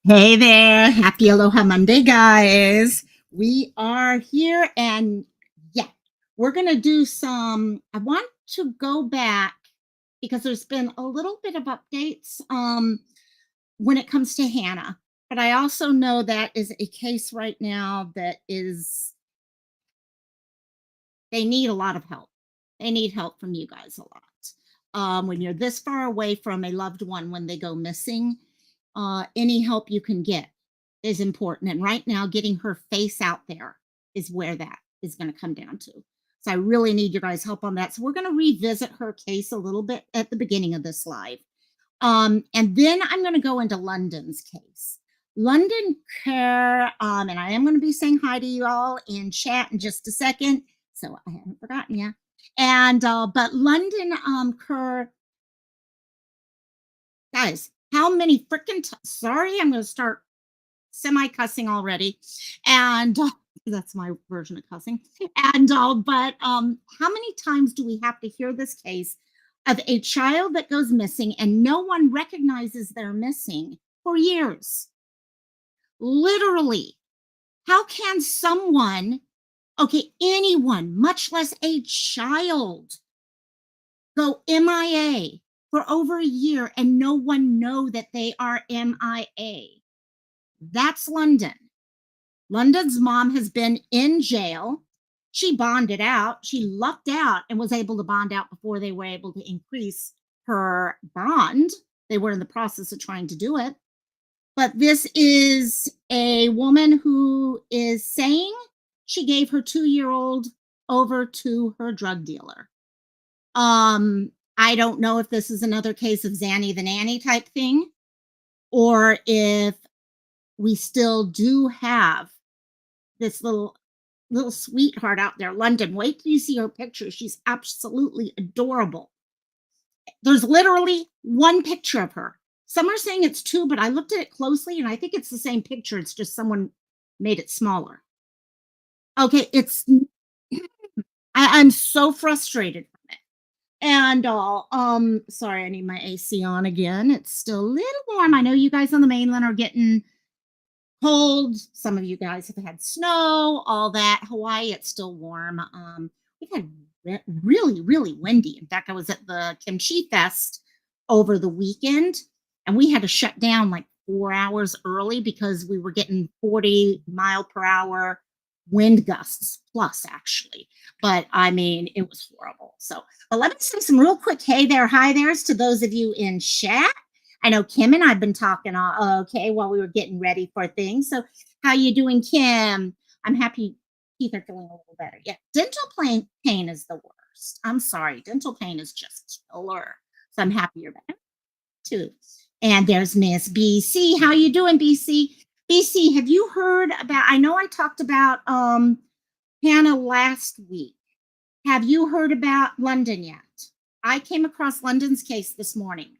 Hey there. Happy Aloha Monday, guys. We are here and yeah, we're going to do some. I want to go back because there's been a little bit of updates when it comes to Hannah. But I also know that is a case right now that is, they need a lot of help. They need help from you guys a lot. When you're this far away from a loved one when they go missing, any help you can get is important. And right now, getting her face out there is where that is going to come down to. So I really need your guys' help on that. So we're going to revisit her case a little bit at the beginning of this live. And then I'm going to go into London's case. London Kerr, and I am going to be saying hi to you all in chat in just a second. So I haven't forgotten you. And but London Kerr, guys, how many freaking sorry, I'm going to start semi cussing already, and that's my version of cussing. And but how many times do we have to hear this case of a child that goes missing and no one recognizes they're missing for years? Literally, how can someone, okay, anyone, much less a child, go MIA for over a year and no one know that they are MIA? That's London. London's mom has been in jail. She bonded out. She lucked out and was able to bond out before they were able to increase her bond. They were in the process of trying to do it. But this is a woman who is saying she gave her 2-year-old over to her drug dealer. I don't know if this is another case of Zanny the nanny type thing, or if we still do have this little sweetheart out there. London, wait till you see her picture. She's absolutely adorable. There's literally one picture of her. Some are saying it's two, but I looked at it closely and I think it's the same picture. It's just someone made it smaller. Okay, it's I'm so frustrated from it. And sorry, I need my AC on again. It's still a little warm. I know you guys on the mainland are getting cold. Some of you guys have had snow, all that. Hawaii, it's still warm. We've had really, really windy. In fact, I was at the Kimchi Fest over the weekend, and we had to shut down like 4 hours early because we were getting 40-mile-per-hour wind gusts plus actually. But I mean, it was horrible. So, but let me say some real quick hey there, hi there's to those of you in chat. I know Kim and I've been talking okay while we were getting ready for things. So how you doing, Kim? I'm happy teeth are feeling a little better. Yeah, dental pain is the worst. I'm sorry, dental pain is just killer. So I'm happy you're better too. And there's Miss BC. How you doing, BC? BC, have you heard about? I know I talked about Hannah last week. Have you heard about London yet? I came across London's case this morning.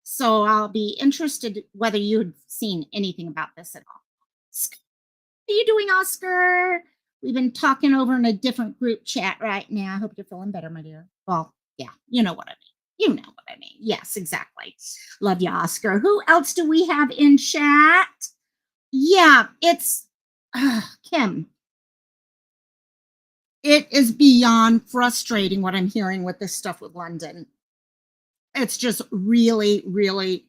So I'll be interested whether you had seen anything about this at all. How are you doing, Oscar? We've been talking over in a different group chat right now. I hope you're feeling better, my dear. Well, yeah, you know what I mean. You know what I mean. Yes, exactly. Love you, Oscar. Who else do we have in chat? Yeah, it's Kim. It is beyond frustrating what I'm hearing with this stuff with London. It's just really, really,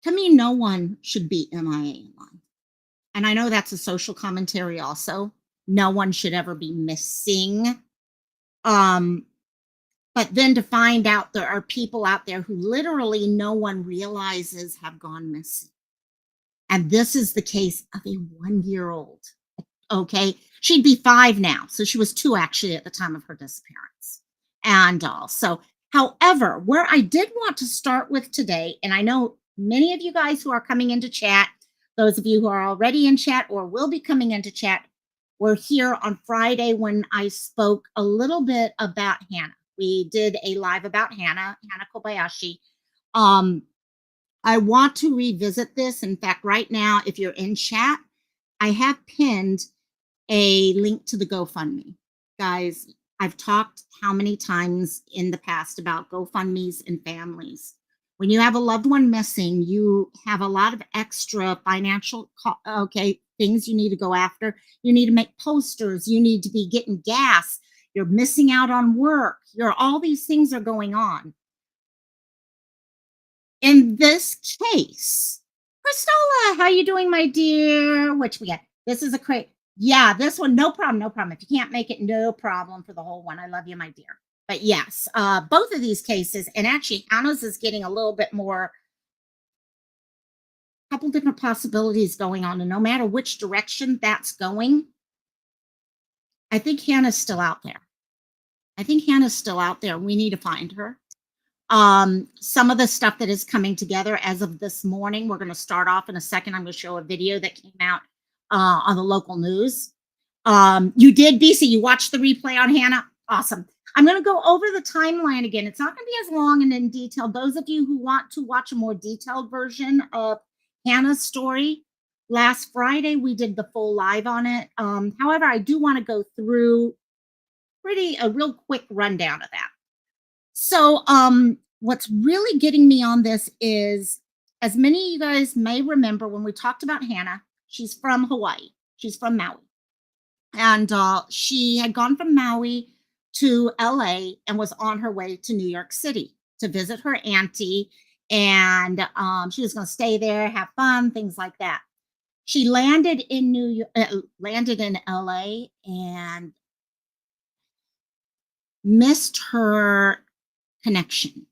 to me, no one should be MIA in line. And I know that's a social commentary also. No one should ever be missing. Um, but then to find out there are people out there who literally no one realizes have gone missing. And this is the case of a 1-year-old. Okay. She'd be 5 now. So she was 2 actually at the time of her disappearance. And also, however, where I did want to start with today, and I know many of you guys who are coming into chat, those of you who are already in chat or will be coming into chat, were here on Friday when I spoke a little bit about Hannah. We did a live about Hannah Kobayashi. I want to revisit this. In fact, right now, if you're in chat, I have pinned a link to the GoFundMe. Guys, I've talked how many times in the past about GoFundMes and families. When you have a loved one missing, you have a lot of extra financial okay, things you need to go after. You need to make posters, you need to be getting gas, you're missing out on work. You're all these things are going on. In this case, Christella, how you doing, my dear? Which we got? This is a great. Yeah, this one, no problem, no problem. If you can't make it, no problem for the whole one. I love you, my dear. But yes, both of these cases, and actually Hannah's is getting a little bit more, couple different possibilities going on, and no matter which direction that's going, I think Hannah's still out there. I think Hannah's still out there. We need to find her. Some of the stuff that is coming together as of this morning, we're going to start off in a second. I'm going to show a video that came out on the local news. You did, BC, you watched the replay on Hannah? Awesome. I'm going to go over the timeline again. It's not going to be as long and in detail. Those of you who want to watch a more detailed version of Hannah's story, last Friday we did the full live on it. However, I do want to go through a real quick rundown of that. So, what's really getting me on this is, as many of you guys may remember, when we talked about Hannah, she's from Hawaii. She's from Maui. And she had gone from Maui to LA and was on her way to New York City to visit her auntie. And she was going to stay there, have fun, things like that. She landed in landed in LA and missed her connection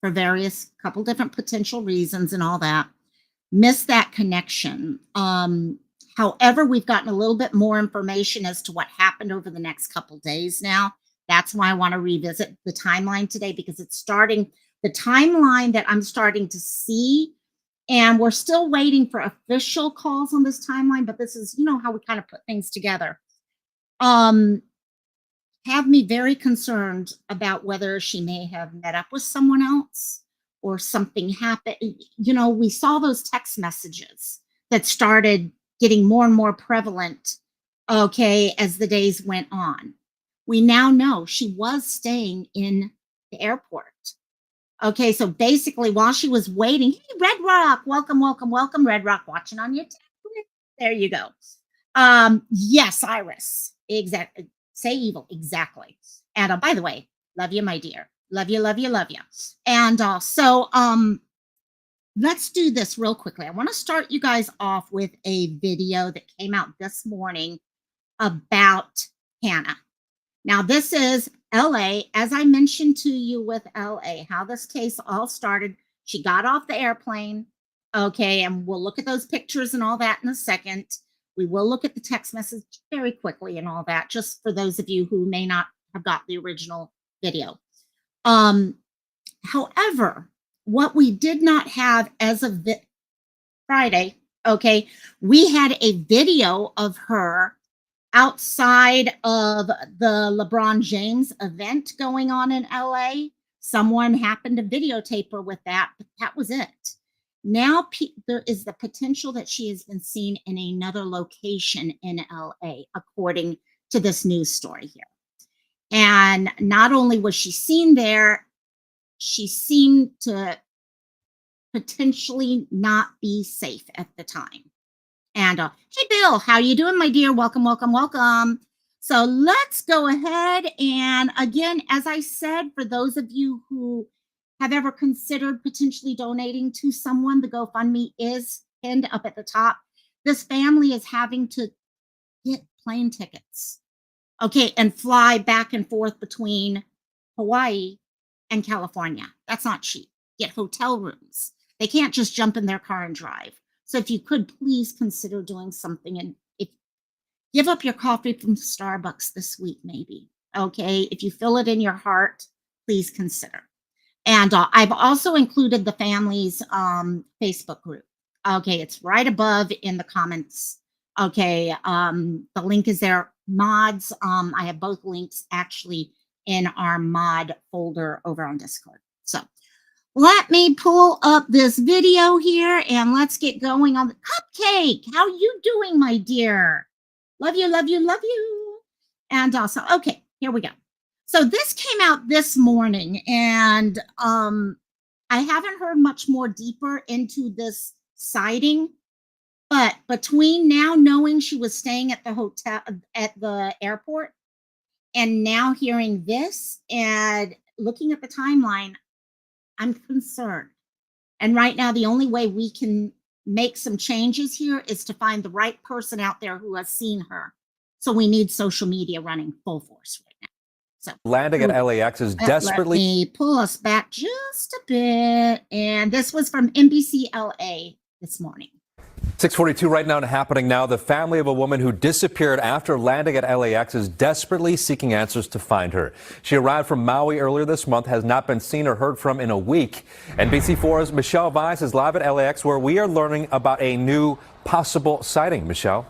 for various couple different potential reasons and all that. Missed that connection. However, we've gotten a little bit more information as to what happened over the next couple days now. That's why I want to revisit the timeline today, because it's starting the timeline that I'm starting to see. And we're still waiting for official calls on this timeline, but this is, how we kind of put things together. Have me very concerned about whether she may have met up with someone else or something happened. We saw those text messages that started getting more and more prevalent, okay, as the days went on. We now know she was staying in the airport. Okay, so basically while she was waiting, hey, Red Rock, welcome, welcome, welcome, Red Rock, watching on your tablet. There you go. Yes, Iris, exactly. Say evil, exactly. And by the way, love you, my dear. Love you, love you, love you. And so let's do this real quickly. I want to start you guys off with a video that came out this morning about Hannah. Now, this is LA. As I mentioned to you with LA, how this case all started. She got off the airplane. Okay, and we'll look at those pictures and all that in a second. We will look at the text message very quickly and all that, just for those of you who may not have got the original video. However, what we did not have as of Friday, okay, we had a video of her outside of the LeBron James event going on in LA. Someone happened to videotape her with that, but that was it. Now there is the potential that she has been seen in another location in LA, according to this news story here. And not only was she seen there, she seemed to potentially not be safe at the time. And hey, Bill, how you doing, my dear? Welcome, welcome, welcome. So let's go ahead. And again, as I said, for those of you who have ever considered potentially donating to someone, the GoFundMe is pinned up at the top. This family is having to get plane tickets, okay, and fly back and forth between Hawaii and California. That's not cheap. Get hotel rooms. They can't just jump in their car and drive. So if you could please consider doing something, and give up your coffee from Starbucks this week, maybe. Okay, if you feel it in your heart, please consider. And I've also included the family's Facebook group. Okay, it's right above in the comments. Okay, the link is there. Mods, I have both links actually in our mod folder over on Discord. So let me pull up this video here and let's get going on the Cupcake. How you doing, my dear? Love you, love you, love you. And also, okay, here we go. So this came out this morning, and I I haven't heard much more deeper into this sighting, but between now knowing she was staying at the hotel at the airport and now hearing this and looking at the timeline, I'm concerned. And right now, the only way we can make some changes here is to find the right person out there who has seen her. So we need social media running full force right now. So Landing at LAX is desperately. Let me pull us back just a bit. And this was from NBC LA this morning. 6:42 right now and happening now. The family of a woman who disappeared after landing at LAX is desperately seeking answers to find her. She arrived from Maui earlier this month, has not been seen or heard from in a week. NBC4's Michelle Weiss is live at LAX, where we are learning about a new possible sighting. Michelle.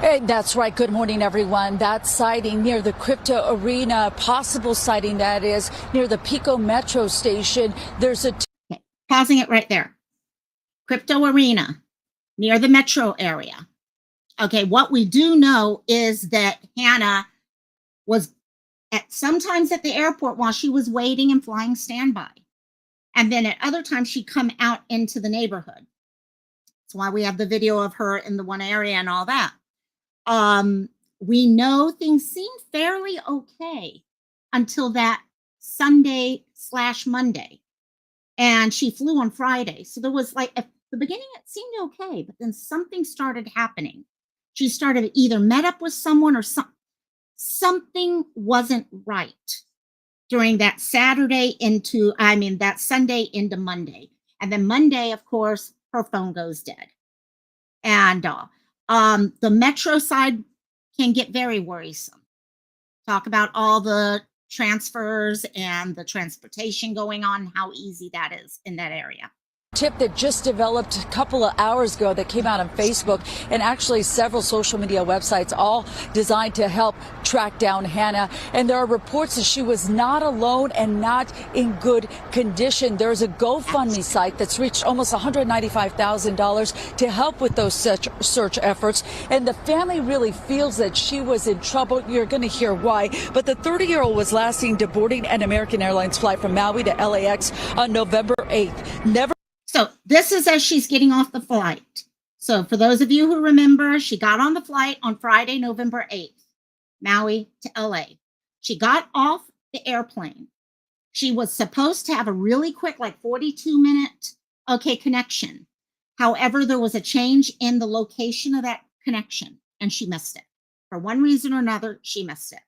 Hey, that's right. Good morning, everyone. That sighting near the Crypto Arena, possible sighting that is near the Pico Metro station. There's a okay, pausing it right there. Crypto Arena near the metro area. Okay, what we do know is that Hannah was sometimes at the airport while she was waiting and flying standby. And then at other times she'd come out into the neighborhood. That's why we have the video of her in the one area and all that. We know things seemed fairly okay until that Sunday/Monday. And she flew on Friday. So there was like, at the beginning, it seemed okay, but then something started happening. She started either met up with someone or something wasn't right during that Sunday into Monday. And then Monday, of course, her phone goes dead. And the metro side can get very worrisome. Talk about all the transfers and the transportation going on, how easy that is in that area. Tip that just developed a couple of hours ago that came out on Facebook and actually several social media websites, all designed to help track down Hannah. And there are reports that she was not alone and not in good condition. There's a GoFundMe site that's reached almost $195,000 to help with those search efforts. And the family really feels that she was in trouble. You're going to hear why. But the 30-year-old was last seen boarding an American Airlines flight from Maui to LAX on November 8th. So this is as she's getting off the flight. So for those of you who remember, she got on the flight on Friday, November 8th, Maui to LA. She got off the airplane. She was supposed to have a really quick, like 42-minute, connection. However, there was a change in the location of that connection and she missed it. For one reason or another, she missed it.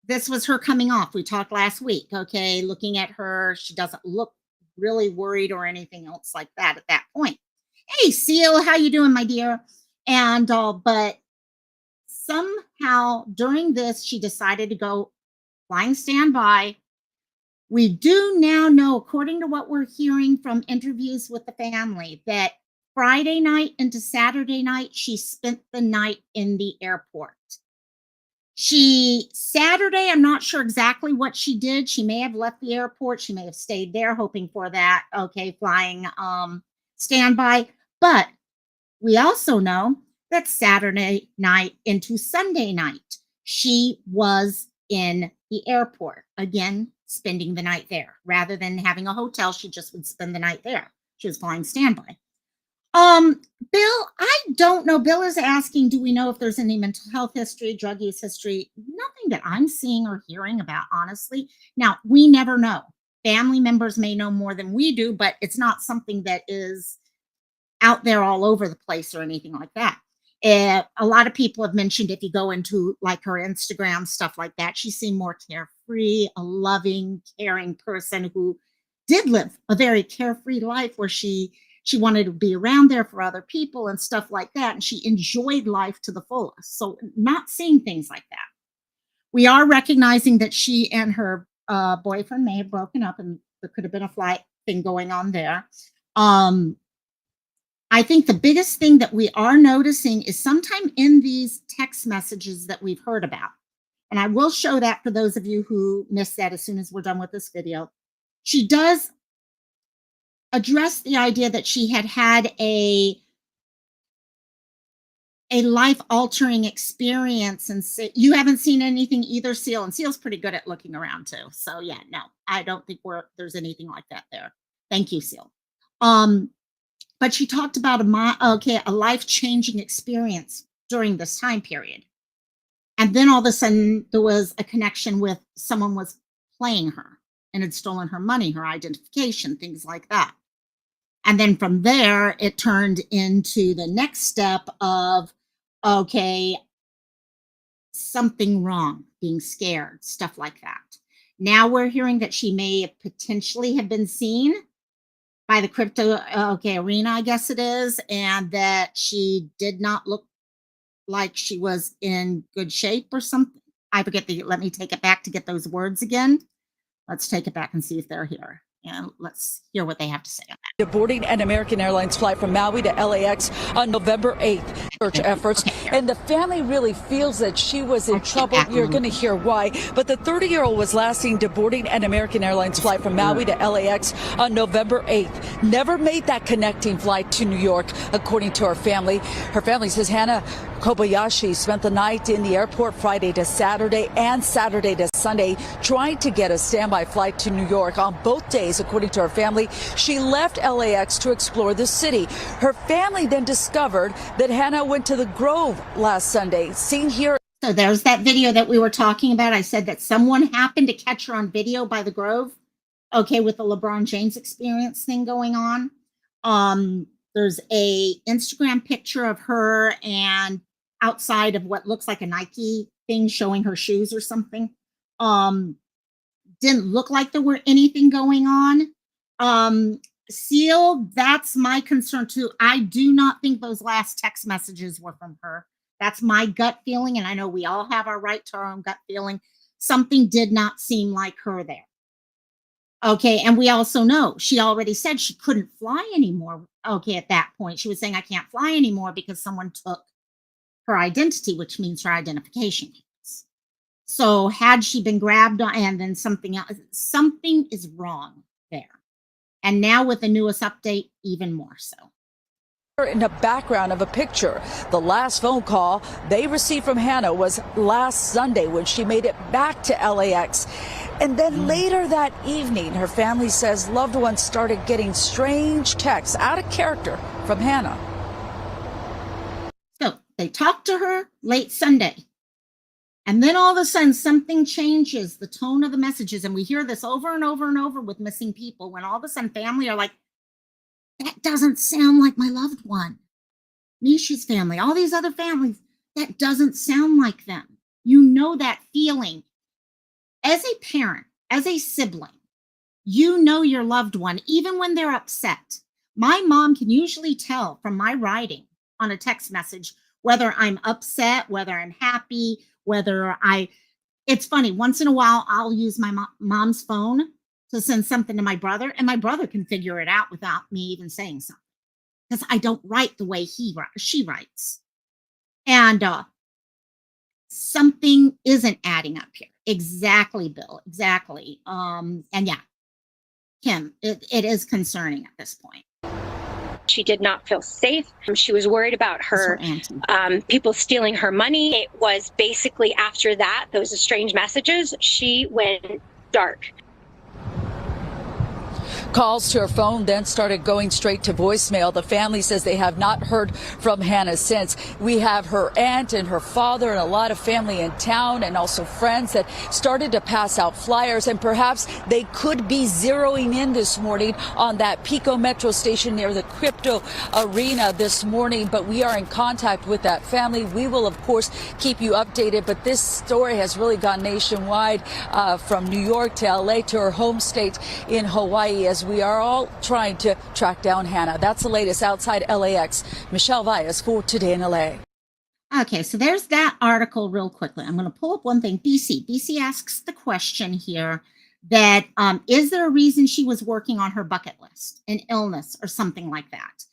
This was her coming off. We talked last week, looking at her. She doesn't look really worried or anything else like that at that point. Hey, Seal, how you doing, my dear? And but somehow during this, she decided to go flying standby. We do now know, according to what we're hearing from interviews with the family, that Friday night into Saturday night, she spent the night in the airport. Saturday, I'm not sure exactly what she did. She may have left the airport. She may have stayed there hoping for that, flying standby. But we also know that Saturday night into Sunday night, she was in the airport. Again, spending the night there. Rather than having a hotel, she just would spend the night there. She was flying standby. Bill, I don't know. Bill is asking, do we know if there's any mental health history, drug use history? Nothing that I'm seeing or hearing about, honestly. Now, we never know. Family members may know more than we do, but it's not something that is out there all over the place or anything like that. A lot of people have mentioned if you go into like her Instagram, stuff like that, she seemed more carefree, a loving, caring person who did live a very carefree life where she wanted to be around there for other people and stuff like that. And she enjoyed life to the fullest. So not seeing things like that. We are recognizing that she and her boyfriend may have broken up and there could have been a flight thing going on there. I think the biggest thing that we are noticing is sometime in these text messages that we've heard about, and I will show that for those of you who missed that as soon as we're done with this video, she does address the idea that she had a a life-altering experience, and you haven't seen anything either, Seal? And Seal's pretty good at looking around too. So yeah, no, I don't think there's anything like that there. Thank you, Seal. But she talked about a life-changing experience during this time period. And then all of a sudden there was a connection with someone was playing her and had stolen her money, her identification, things like that. And then from there, it turned into the next step of, okay, something wrong, being scared, stuff like that. Now we're hearing that she may have potentially have been seen by the crypto, arena, I guess it is, and that she did not look like she was in good shape or something. I forget let me take it back to get those words again. Let's take it back and see if they're here. And let's hear what they have to say on that. Boarding an American Airlines flight from Maui to LAX on November 8th. Search efforts, and the family really feels that she was in trouble. You're going to hear why. But the 30-year-old was last seen boarding an American Airlines flight from Maui to LAX on November 8th. Never made that connecting flight to New York, according to her family. Her family says Hannah Kobayashi spent the night in the airport Friday to Saturday and Saturday to Sunday trying to get a standby flight to New York. On both days, according to her family, she left LAX to explore the city. Her family then discovered that Hannah went to the Grove last Sunday, seen here. So there's that video that we were talking about. I said that someone happened to catch her on video by the Grove, with the LeBron James experience thing going on. There's a Instagram picture of her and outside of what looks like a Nike thing showing her shoes or something. Didn't look like there were anything going on. Seal, that's my concern too. I do not think those last text messages were from her. That's my gut feeling, and I know we all have our right to our own gut feeling. Something did not seem like her there. And we also know she already said she couldn't fly anymore. At that point, she was saying, I can't fly anymore because someone took her identity, which means her identification cards. So had she been grabbed on, and then something else, something is wrong there. And now with the newest update, even more so. In the background of a picture, the last phone call they received from Hannah was last Sunday when she made it back to LAX. And then later that evening, her family says loved ones started getting strange texts out of character from Hannah. So they talked to her late Sunday. And then all of a sudden, something changes the tone of the messages. And we hear this over and over and over with missing people, when all of a sudden family are like, that doesn't sound like my loved one. Nisha's family, all these other families, that doesn't sound like them. You know that feeling. As a parent, as a sibling, you know your loved one, even when they're upset. My mom can usually tell from my writing on a text message whether I'm upset, whether I'm happy, it's funny, once in a while, I'll use my mom's phone to send something to my brother, and my brother can figure it out without me even saying something, because I don't write the way she writes. And something isn't adding up here. Exactly, Bill. Exactly. And yeah, Kim, it is concerning at this point. She did not feel safe. She was worried about her people stealing her money. It was basically after that, those strange messages, she went dark. Calls to her phone then started going straight to voicemail. The family says they have not heard from Hannah since. We have her aunt and her father and a lot of family in town, and also friends that started to pass out flyers, and perhaps they could be zeroing in this morning on that Pico Metro station near the crypto arena this morning. But we are in contact with that family. We will, of course, keep you updated. But this story has really gone nationwide, from New York to LA to her home state in Hawaii, as we are all trying to track down Hannah. That's the latest outside LAX. Michelle Valles for Today in LA. Okay, so there's that article real quickly. I'm going to pull up one thing. BC asks the question here that is there a reason she was working on her bucket list, an illness or something like that?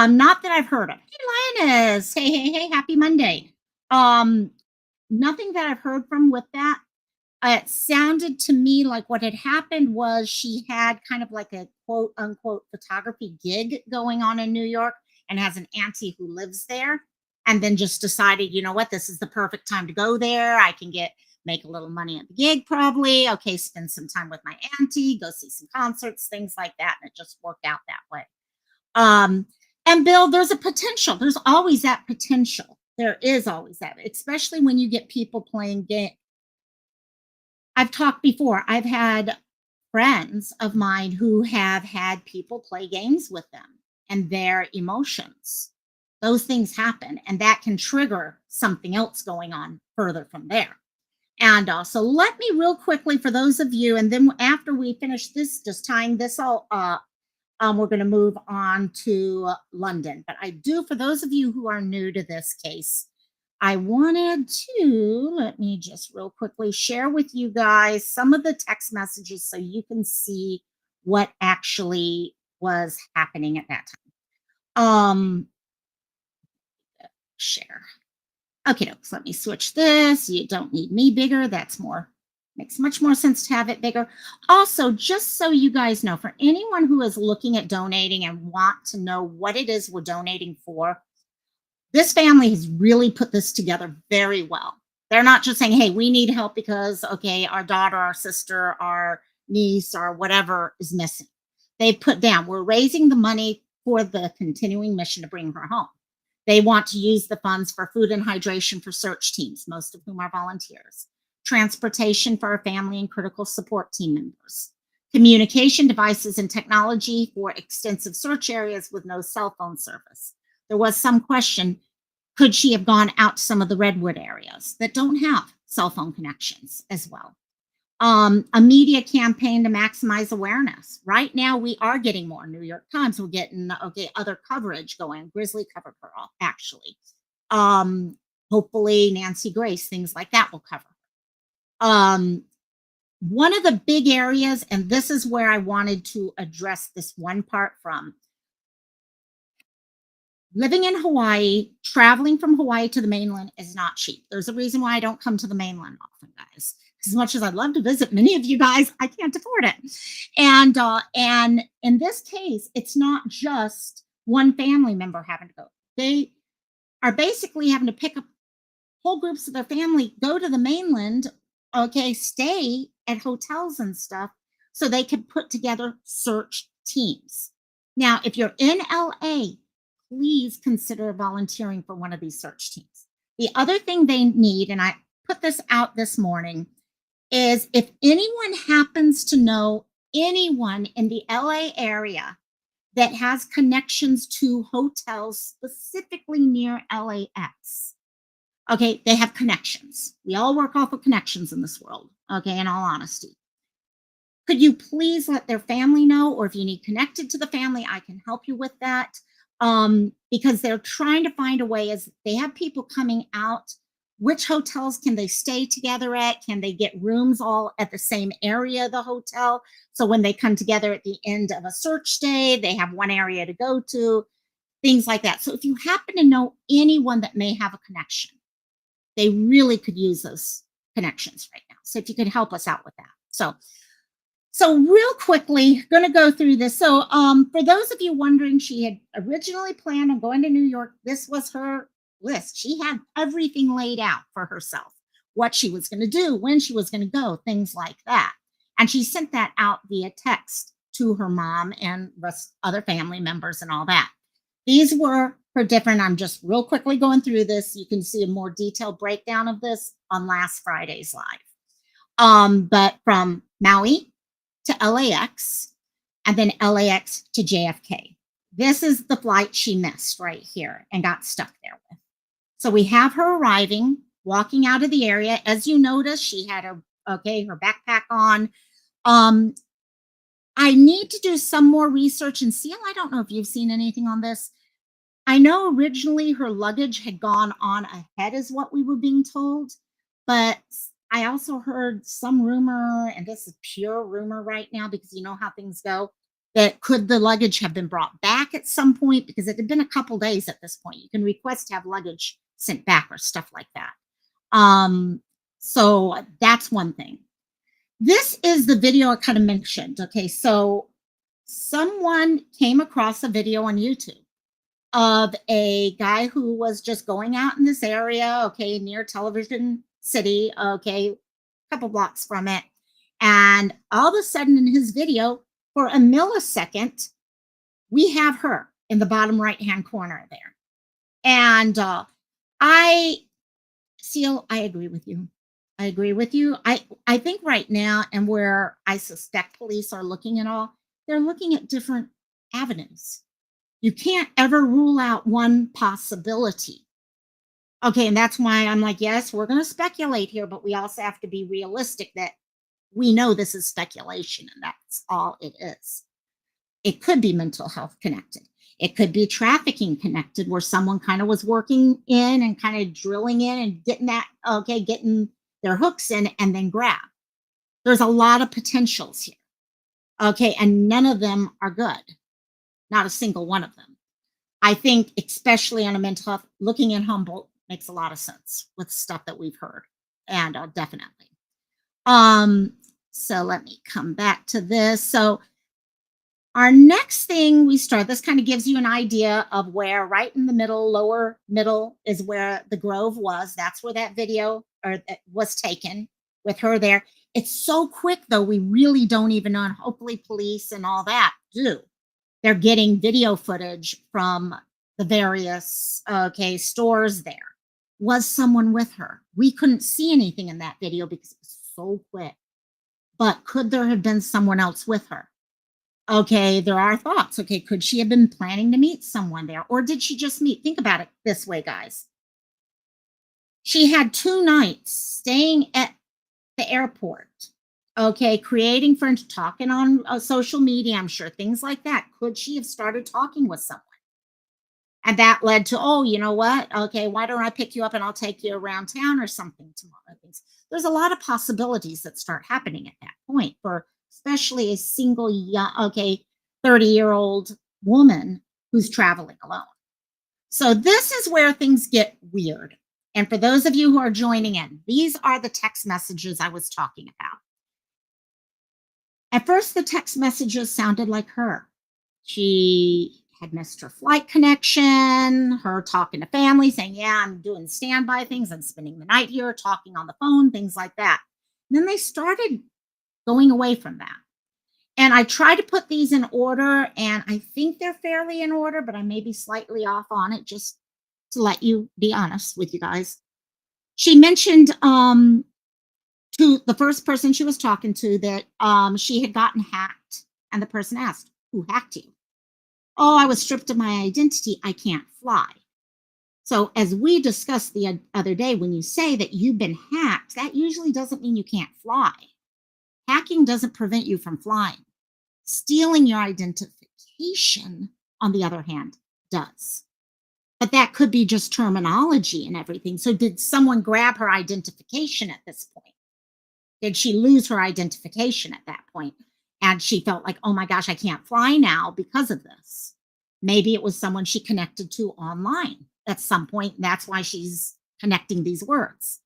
Not that I've heard of. Hey, Lioness. Hey, happy Monday. Nothing that I've heard from with that. It sounded to me like what had happened was she had kind of like a quote unquote photography gig going on in New York and has an auntie who lives there. and then just decided, you know what, this is the perfect time to go there. I can make a little money at the gig probably. Okay, spend some time with my auntie, go see some concerts, things like that. And it just worked out that way. And Bill, there's a potential. There's always that potential. There is always that, especially when you get people playing games. I've talked before. I've had friends of mine who have had people play games with them and their emotions. Those things happen, and that can trigger something else going on further from there. And so let me real quickly, for those of you, and then after we finish this, just tying this all up, we're going to move on to London. But I do, for those of you who are new to this case, I wanted to, let me just real quickly share with you guys some of the text messages so you can see what actually was happening at that time. Share. Okay, so let me switch this. You don't need me bigger. That's more, makes much more sense to have it bigger. Also, just so you guys know, for anyone who is looking at donating and want to know what it is we're donating for, this family has really put this together very well. They're not just saying, hey, we need help because, okay, our daughter, our sister, our niece, or whatever is missing. They put down, we're raising the money for the continuing mission to bring her home. They want to use the funds for food and hydration for search teams, most of whom are volunteers, transportation for our family and critical support team members, communication devices and technology for extensive search areas with no cell phone service. There was some question, could she have gone out to some of the redwood areas that don't have cell phone connections as well? A media campaign to maximize awareness. Right now, we are getting more. New York Times, we're getting other coverage going. Grizzly covered her actually. Hopefully, Nancy Grace, things like that will cover her. One of the big areas, and this is where I wanted to address this one part from. Living in Hawaii, traveling from Hawaii to the mainland is not cheap. There's a reason why I don't come to the mainland often, guys. As much as I'd love to visit many of you guys, I can't afford it. And in this case, it's not just one family member having to go. They are basically having to pick up whole groups of their family, go to the mainland, okay, stay at hotels and stuff so they can put together search teams. Now, if you're in LA, please consider volunteering for one of these search teams. The other thing they need, and I put this out this morning, is if anyone happens to know anyone in the LA area that has connections to hotels specifically near LAX. Okay, they have connections. We all work off of connections in this world, okay, in all honesty. Could you please let their family know, or if you need connected to the family, I can help you with that. Because they're trying to find a way, as they have people coming out, which hotels can they stay together at? Can they get rooms all at the same area of the hotel? So when they come together at the end of a search day, they have one area to go to, things like that. So if you happen to know anyone that may have a connection, they really could use those connections right now. So if you could help us out with that. So real quickly, going to go through this. So for those of you wondering, she had originally planned on going to New York. This was her list. She had everything laid out for herself, what she was going to do, when she was going to go, things like that. And she sent that out via text to her mom and other family members and all that. These were her different, I'm just real quickly going through this. You can see a more detailed breakdown of this on last Friday's live. But from Maui to LAX, and then LAX to JFK. This is the flight she missed right here and got stuck there with. So we have her arriving, walking out of the area. As you notice, she had her backpack on. I need to do some more research and see. I don't know if you've seen anything on this. I know originally her luggage had gone on ahead, is what we were being told, but I also heard some rumor, and this is pure rumor right now because you know how things go, that could the luggage have been brought back at some point, because it had been a couple days at this point. You can request to have luggage sent back or stuff like that. So that's one thing. This is the video I kind of mentioned. Okay, so someone came across a video on YouTube of a guy who was just going out in this area, okay, near Television City, okay, a couple blocks from it. And all of a sudden in his video, for a millisecond, we have her in the bottom right hand corner there. And I I agree with you. I agree with you. I think right now, and where I suspect police are looking at all, they're looking at different avenues. You can't ever rule out one possibility. Okay, and that's why I'm like, yes, we're going to speculate here, but we also have to be realistic that we know this is speculation and that's all it is. It could be mental health connected. It could be trafficking connected, where someone kind of was working in and kind of drilling in and getting that, okay, getting their hooks in and then grab. There's a lot of potentials here. Okay, and none of them are good. Not a single one of them. I think, especially on a mental health, looking at Humboldt makes a lot of sense with stuff that we've heard, and definitely. So let me come back to this. So our next thing we start, this kind of gives you an idea of where, right in the middle, lower middle, is where the Grove was. That's where that video was taken with her there. It's so quick, though, we really don't even know. And hopefully police and all that do. They're getting video footage from the various, okay, stores there. Was someone with her? We couldn't see anything in that video because it was so quick. But could there have been someone else with her? Okay, there are thoughts. Okay, could she have been planning to meet someone there? Or did she just meet? Think about it this way, guys. She had 2 nights staying at the airport, okay, creating friends, talking on social media, I'm sure, things like that. Could she have started talking with someone? And that led to, oh, you know what? Okay, why don't I pick you up and I'll take you around town or something tomorrow? There's a lot of possibilities that start happening at that point for especially a single young, okay, 30-year-old woman who's traveling alone. So this is where things get weird. And for those of you who are joining in, these are the text messages I was talking about. At first, the text messages sounded like her. She had missed her flight connection, her talking to family, saying, yeah, I'm doing standby things, I'm spending the night here, talking on the phone, things like that. And then they started going away from that. And I try to put these in order, and I think they're fairly in order, but I may be slightly off on it, just to let you be honest with you guys. She mentioned to the first person she was talking to that she had gotten hacked, and the person asked, who hacked you? Oh, I was stripped of my identity. I can't fly. So as we discussed the other day, when you say that you've been hacked, that usually doesn't mean you can't fly. Hacking doesn't prevent you from flying. Stealing your identification, on the other hand, does. But that could be just terminology and everything. So did someone grab her identification at this point? Did she lose her identification at that point? And she felt like, oh my gosh, I can't fly now because of this. Maybe it was someone she connected to online at some point. And that's why she's connecting these words.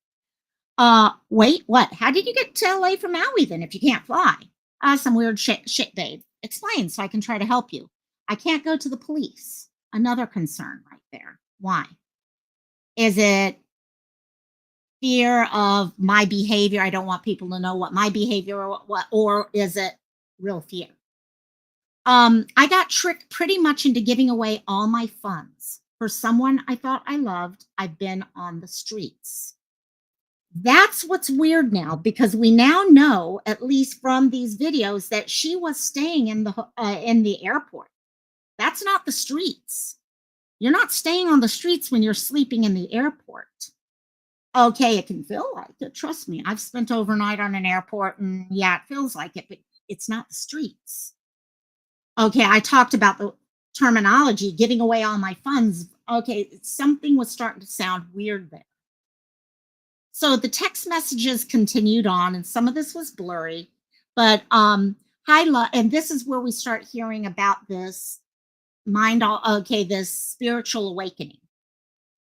Wait, what? How did you get to LA from Maui then if you can't fly? Some weird shit, babe. Explain so I can try to help you. I can't go to the police. Another concern right there. Why? Is it fear of my behavior? I don't want people to know what my behavior or is it real fear? I got tricked pretty much into giving away all my funds for someone I thought I loved. I've been on the streets. That's what's weird now, because we now know, at least from these videos, that she was staying in the airport. That's not the streets. You're not staying on the streets when you're sleeping in the airport. Okay, it can feel like it. Trust me, I've spent overnight on an airport, and yeah, it feels like it, but it's not the streets. Okay, I talked about the terminology, giving away all my funds. Okay, something was starting to sound weird there. So the messages continued on, and some of this was blurry, but and this is where we start hearing about this this spiritual awakening.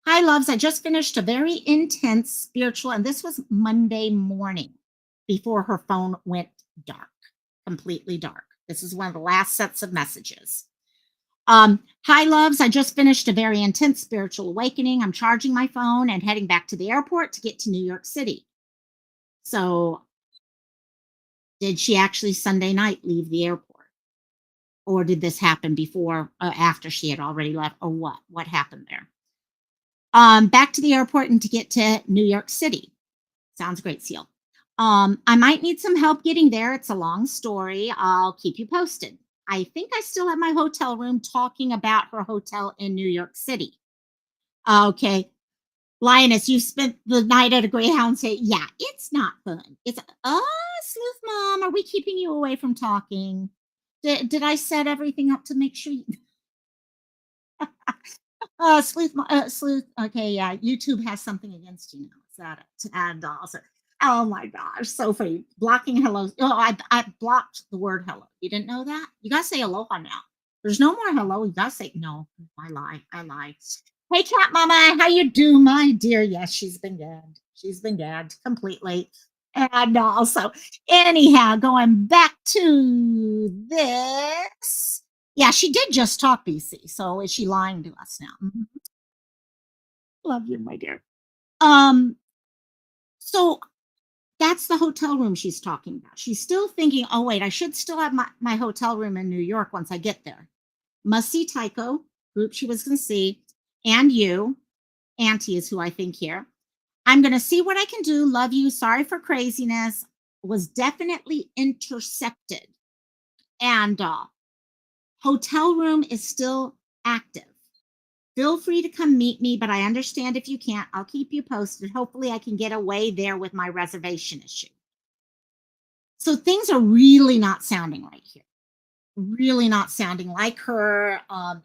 Hi, loves. I just finished a very intense spiritual, and this was Monday morning before her phone went dark, completely dark. This is one of the last sets of messages. Hi, loves. I just finished a very intense spiritual awakening. I'm charging my phone and heading back to the airport to get to New York City. So, did she actually Sunday night leave the airport? Or did this happen before, after she had already left, or what? What happened there? Back to the airport and to get to New York City. Sounds great, Seal. I might need some help getting there. It's a long story. I'll keep you posted. I think I still have my hotel room talking about her hotel in New York City. Okay. Lioness, you spent the night at a Greyhound. Say, yeah, it's not fun. It's, Sleuth Mom, are we keeping you away from talking? Did I set everything up to make sure you, Sleuth. Okay, yeah, YouTube has something against you now. Is that it? And also, oh my gosh, so funny. Blocking hello. Oh, I blocked the word hello. You didn't know that? You gotta say aloha now. There's no more hello. You gotta say no. I lie. I lie. Hey, Cat Mama, how you do, my dear? Yes, she's been gagged. She's been gagged completely. And also, anyhow, going back to this. Yeah, she did just talk, BC. So is she lying to us now? Mhm. Love you, my dear. So that's the hotel room she's talking about. She's still thinking, oh, wait, I should still have my hotel room in New York once I get there. Must see Tycho, group she was going to see, and you. Auntie is who I think here. I'm going to see what I can do. Love you. Sorry for craziness. Was definitely intercepted. And hotel room is still active. Feel free to come meet me, but I understand if you can't. I'll keep you posted. Hopefully, I can get away there with my reservation issue. So things are really not sounding right here. Really not sounding like her.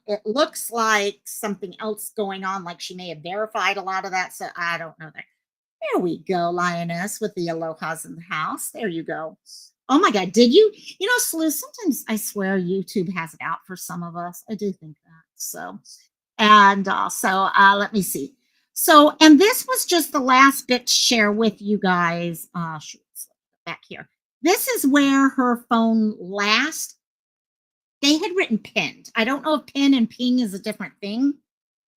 It looks like something else going on, like she may have verified a lot of that. So I don't know that. There we go, Lioness, with the alohas in the house. There you go. Oh my God, did you? You know, Sleuth, sometimes I swear YouTube has it out for some of us. I do think that. So, and let me see. So, and this was just the last bit to share with you guys. Shoot, back here. This is where her phone last, they had written pinned. I don't know if pin and ping is a different thing.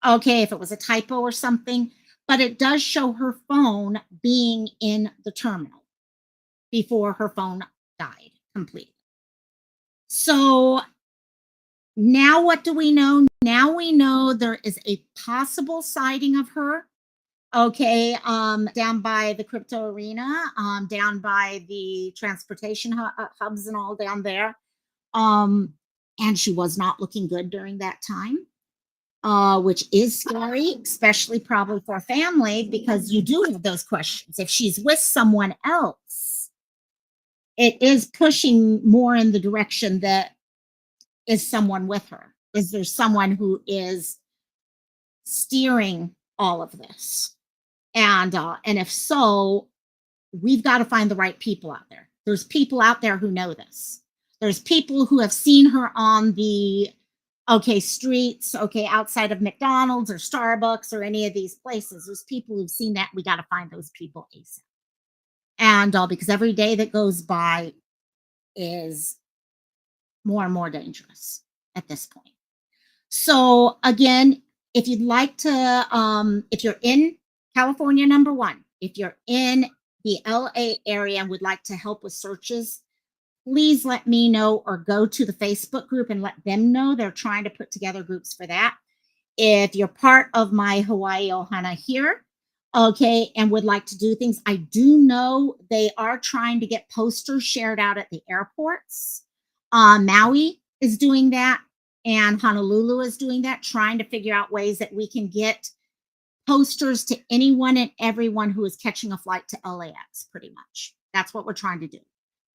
Okay, if it was a typo or something, but it does show her phone being in the terminal before her phone died completely. So now what do we know? Now we know there is a possible sighting of her. Okay, down by the crypto arena, down by the transportation hubs and all down there. And she was not looking good during that time. Which is scary, especially probably for a family, because you do have those questions. If she's with someone else, it is pushing more in the direction that is someone with her. Is there someone who is steering all of this? And if so, we've got to find the right people out there. There's people out there who know this. There's people who have seen her on the streets, outside of McDonald's or Starbucks or any of these places. There's people who've seen that. We got to find those people ASAP. And because every day that goes by is more and more dangerous at this point. So again, if you'd like to, if you're in California, number one, if you're in the LA area and would like to help with searches, please let me know or go to the Facebook group and let them know. They're trying to put together groups for that. If you're part of my Hawaii Ohana here, and would like to do things, I do know they are trying to get posters shared out at the airports. Maui is doing that, and Honolulu is doing that, trying to figure out ways that we can get posters to anyone and everyone who is catching a flight to LAX, pretty much. That's what we're trying to do.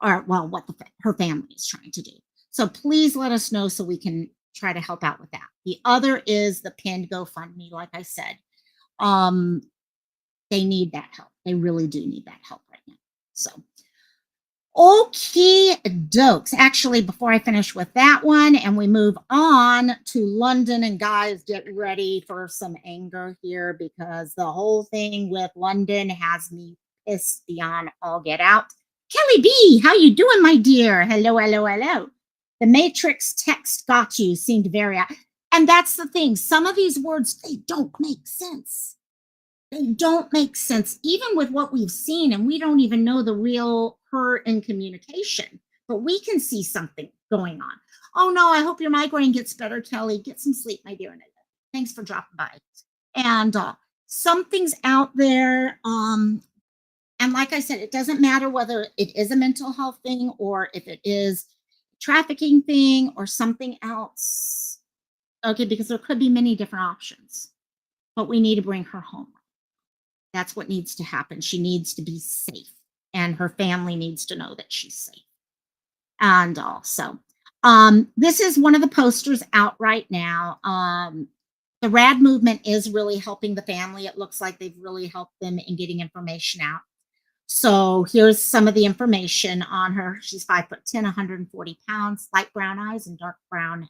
Or, well, what her family is trying to do. So please let us know so we can try to help out with that. The other is the pinned GoFundMe, like I said. They need that help. They really do need that help right now. So, okie dokes. Actually, before I finish with that one and we move on to London, and guys, get ready for some anger here, because the whole thing with London has me pissed beyond all get out. Kelly B, how you doing, my dear? Hello, hello, hello. The Matrix text got you seemed very, and that's the thing. Some of these words, they don't make sense. They don't make sense, even with what we've seen, and we don't even know the real her in communication, but we can see something going on. Oh no, I hope your migraine gets better, Kelly. Get some sleep, my dear. Thanks for dropping by. And something's out there. And like I said, it doesn't matter whether it is a mental health thing or if it is a trafficking thing or something else. Okay, because there could be many different options, but we need to bring her home. That's what needs to happen. She needs to be safe, and her family needs to know that she's safe. And also, this is one of the posters out right now. The RAD movement is really helping the family. It looks like they've really helped them in getting information out. So here's some of the information on her. She's 5'10", 140 pounds, light brown eyes, and dark brown hair.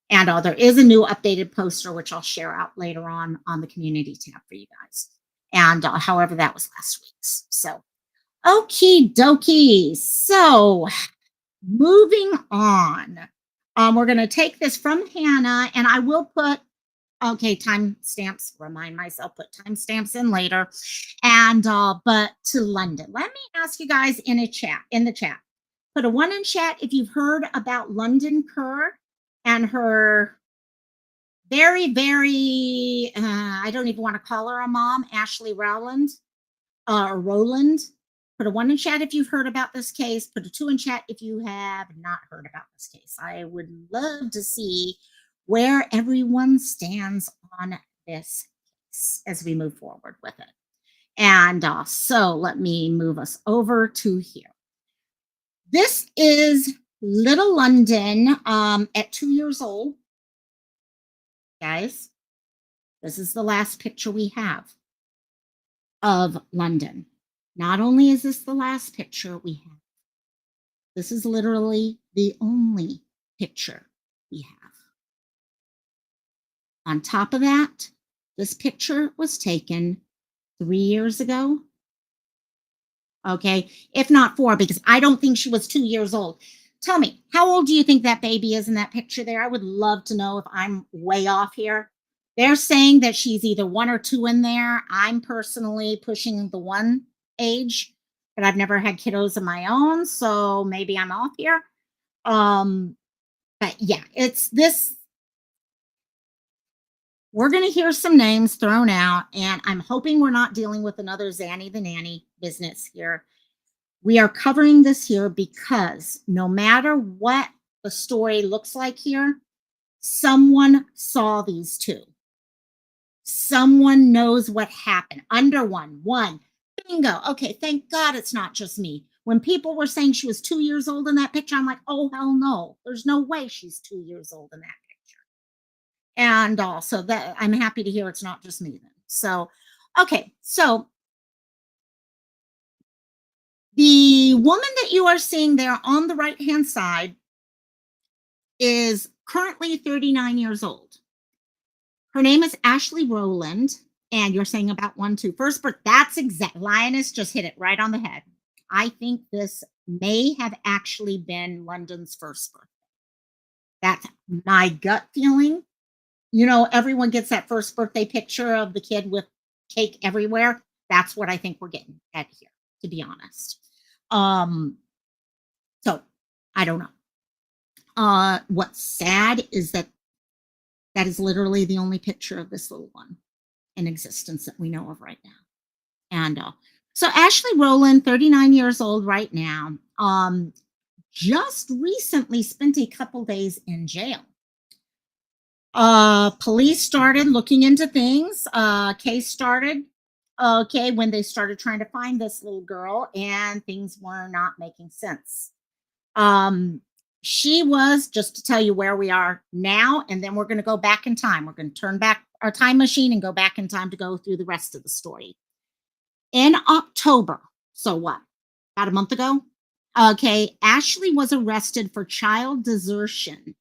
And there is a new updated poster, which I'll share out later on the community tab for you guys. And however, that was last week's. So, okie dokie. So, moving on. We're going to take this from Hannah, and I will put, timestamps, remind myself, put timestamps in later. And, but to London. Let me ask you guys in the chat. Put a 1 in chat if you've heard about London Kerr and her very, very, I don't even want to call her a mom, Ashley Rowland, or Rowland. Put a 1 in chat if you've heard about this case. Put a 2 in chat if you have not heard about this case. I would love to see where everyone stands on this case as we move forward with it. And so let me move us over to here. This is little London at 2 years old. Guys, this is the last picture we have of London. Not only is this the last picture we have, this is literally the only picture we have. On top of that, this picture was taken 3 years ago. Okay, if not 4, because I don't think she was 2 years old. Tell me, how old do you think that baby is in that picture there? I would love to know if I'm way off here. They're saying that she's either 1 or 2 in there. I'm personally pushing the 1 age, but I've never had kiddos of my own, so maybe I'm off here. But yeah, it's this. We're going to hear some names thrown out, and I'm hoping we're not dealing with another Zanny the Nanny business here. We are covering this here because no matter what the story looks like here, someone saw these two. Someone knows what happened. Under one. Bingo. Okay, thank God it's not just me. When people were saying she was 2 years old in that picture, I'm like, oh, hell no. There's no way she's 2 years old in that picture. And also that I'm happy to hear it's not just me then. So, okay, so the woman that you are seeing there on the right-hand side is currently 39 years old. Her name is Ashley Rowland, and you're saying about 1, 2. First birth, that's exact. Lioness just hit it right on the head. I think this may have actually been London's first birthday. That's my gut feeling. You know, everyone gets that first birthday picture of the kid with cake everywhere. That's what I think we're getting at here, to be honest. So I don't know. What's sad is that is literally the only picture of this little one in existence that we know of right now. And so Ashley Rowland, 39 years old right now, just recently spent a couple days in jail. Police started looking into things. Case started, when they started trying to find this little girl, and things were not making sense. She was, just to tell you where we are now, and then we're going to go back in time. We're going to turn back our time machine and go back in time to go through the rest of the story. In October, so what, about a month ago? Okay, Ashley was arrested for child desertion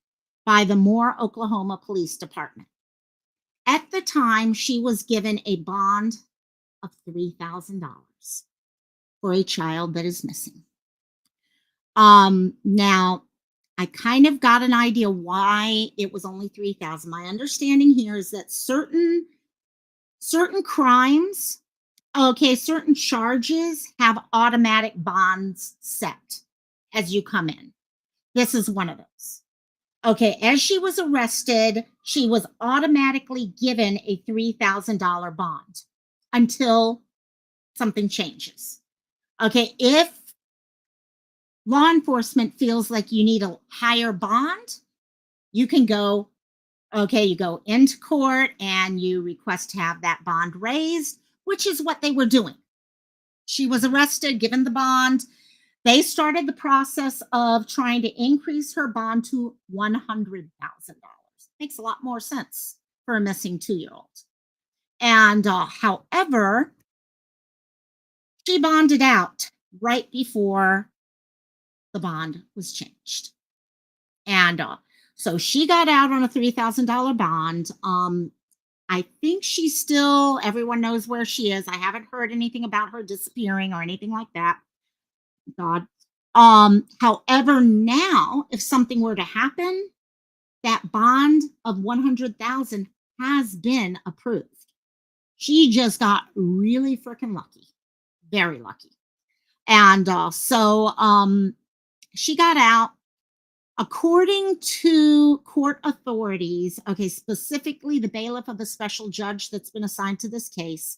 by the Moore, Oklahoma Police Department. At the time, she was given a bond of $3,000 for a child that is missing. Now, I kind of got an idea why it was only 3,000. My understanding here is that certain crimes, okay, certain charges have automatic bonds set as you come in. This is one of those. Okay, as she was arrested, she was automatically given a $3,000 bond until something changes. Okay, if law enforcement feels like you need a higher bond, you can go, okay, you go into court and you request to have that bond raised, which is what they were doing. She was arrested, given the bond. They started the process of trying to increase her bond to $100,000. Makes a lot more sense for a missing 2-year-old. And however, she bonded out right before the bond was changed. And so she got out on a $3,000 bond. I think she's still, everyone knows where she is. I haven't heard anything about her disappearing or anything like that. God. However, now, if something were to happen, that bond of 100,000 has been approved. She just got really freaking lucky, very lucky. And so she got out. According to court authorities, okay, specifically the bailiff of the special judge that's been assigned to this case,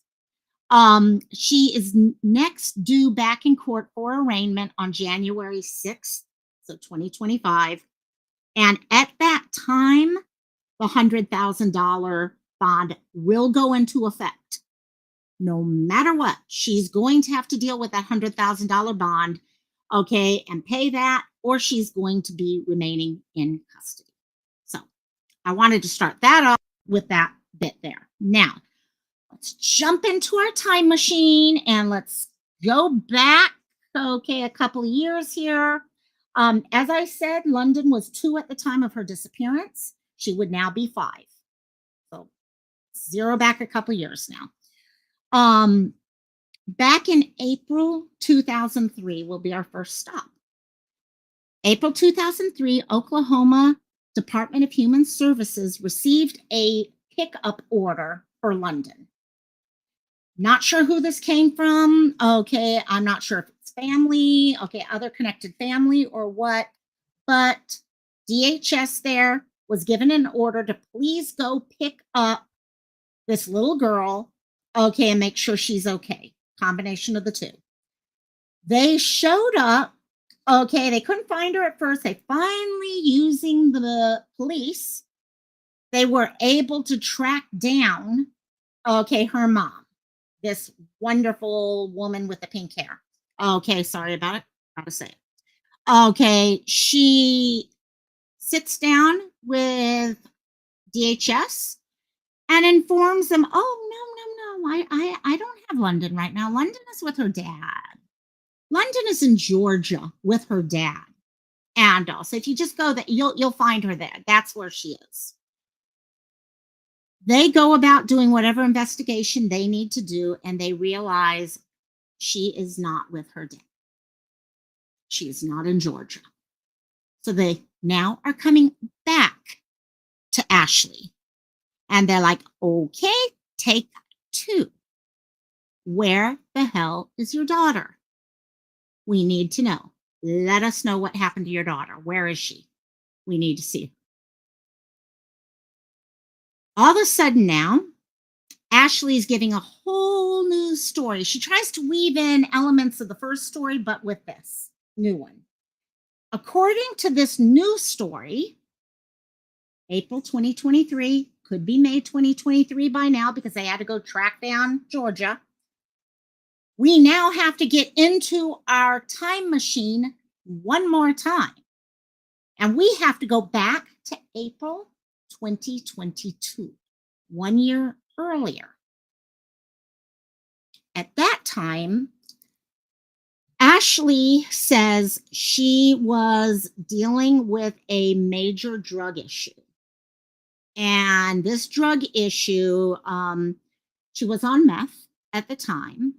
she is next due back in court for arraignment on January 6th, so 2025. And at that time, the $100,000 bond will go into effect. No matter what, she's going to have to deal with that $100,000 bond, okay, and pay that, or she's going to be remaining in custody. So I wanted to start that off with that bit there. Now, let's jump into our time machine and let's go back, okay, a couple of years here. As I said, London was 2 at the time of her disappearance. She would now be 5. So 0 back a couple of years now. Back in April 2003 will be our first stop. April 2003, Oklahoma Department of Human Services received a pickup order for London. Not sure who this came from. Okay, I'm not sure if it's family, okay, other connected family or what, but DHS there was given an order to please go pick up this little girl, okay, and make sure she's okay. Combination of the two. They showed up. Okay, they couldn't find her at first. They finally, using the police, they were able to track down, okay, her mom, this wonderful woman with the pink hair. Okay, sorry about it. Gotta say it. Okay, she sits down with DHS and informs them, oh, no, I don't have London right now. London is with her dad. London is in Georgia with her dad. And also, if you just go there, you'll find her there. That's where she is. They go about doing whatever investigation they need to do, and they realize she is not with her dad. She is not in Georgia. So they now are coming back to Ashley. And they're like, okay, take 2. Where the hell is your daughter? We need to know. Let us know what happened to your daughter. Where is she? We need to see her. All of a sudden now, Ashley's giving a whole new story. She tries to weave in elements of the first story, but with this new one. According to this new story, April 2023, could be May 2023 by now because they had to go track down Georgia. We now have to get into our time machine one more time. And we have to go back to April 2022, 1 year earlier. At that time, Ashley says she was dealing with a major drug issue. And this drug issue, she was on meth at the time.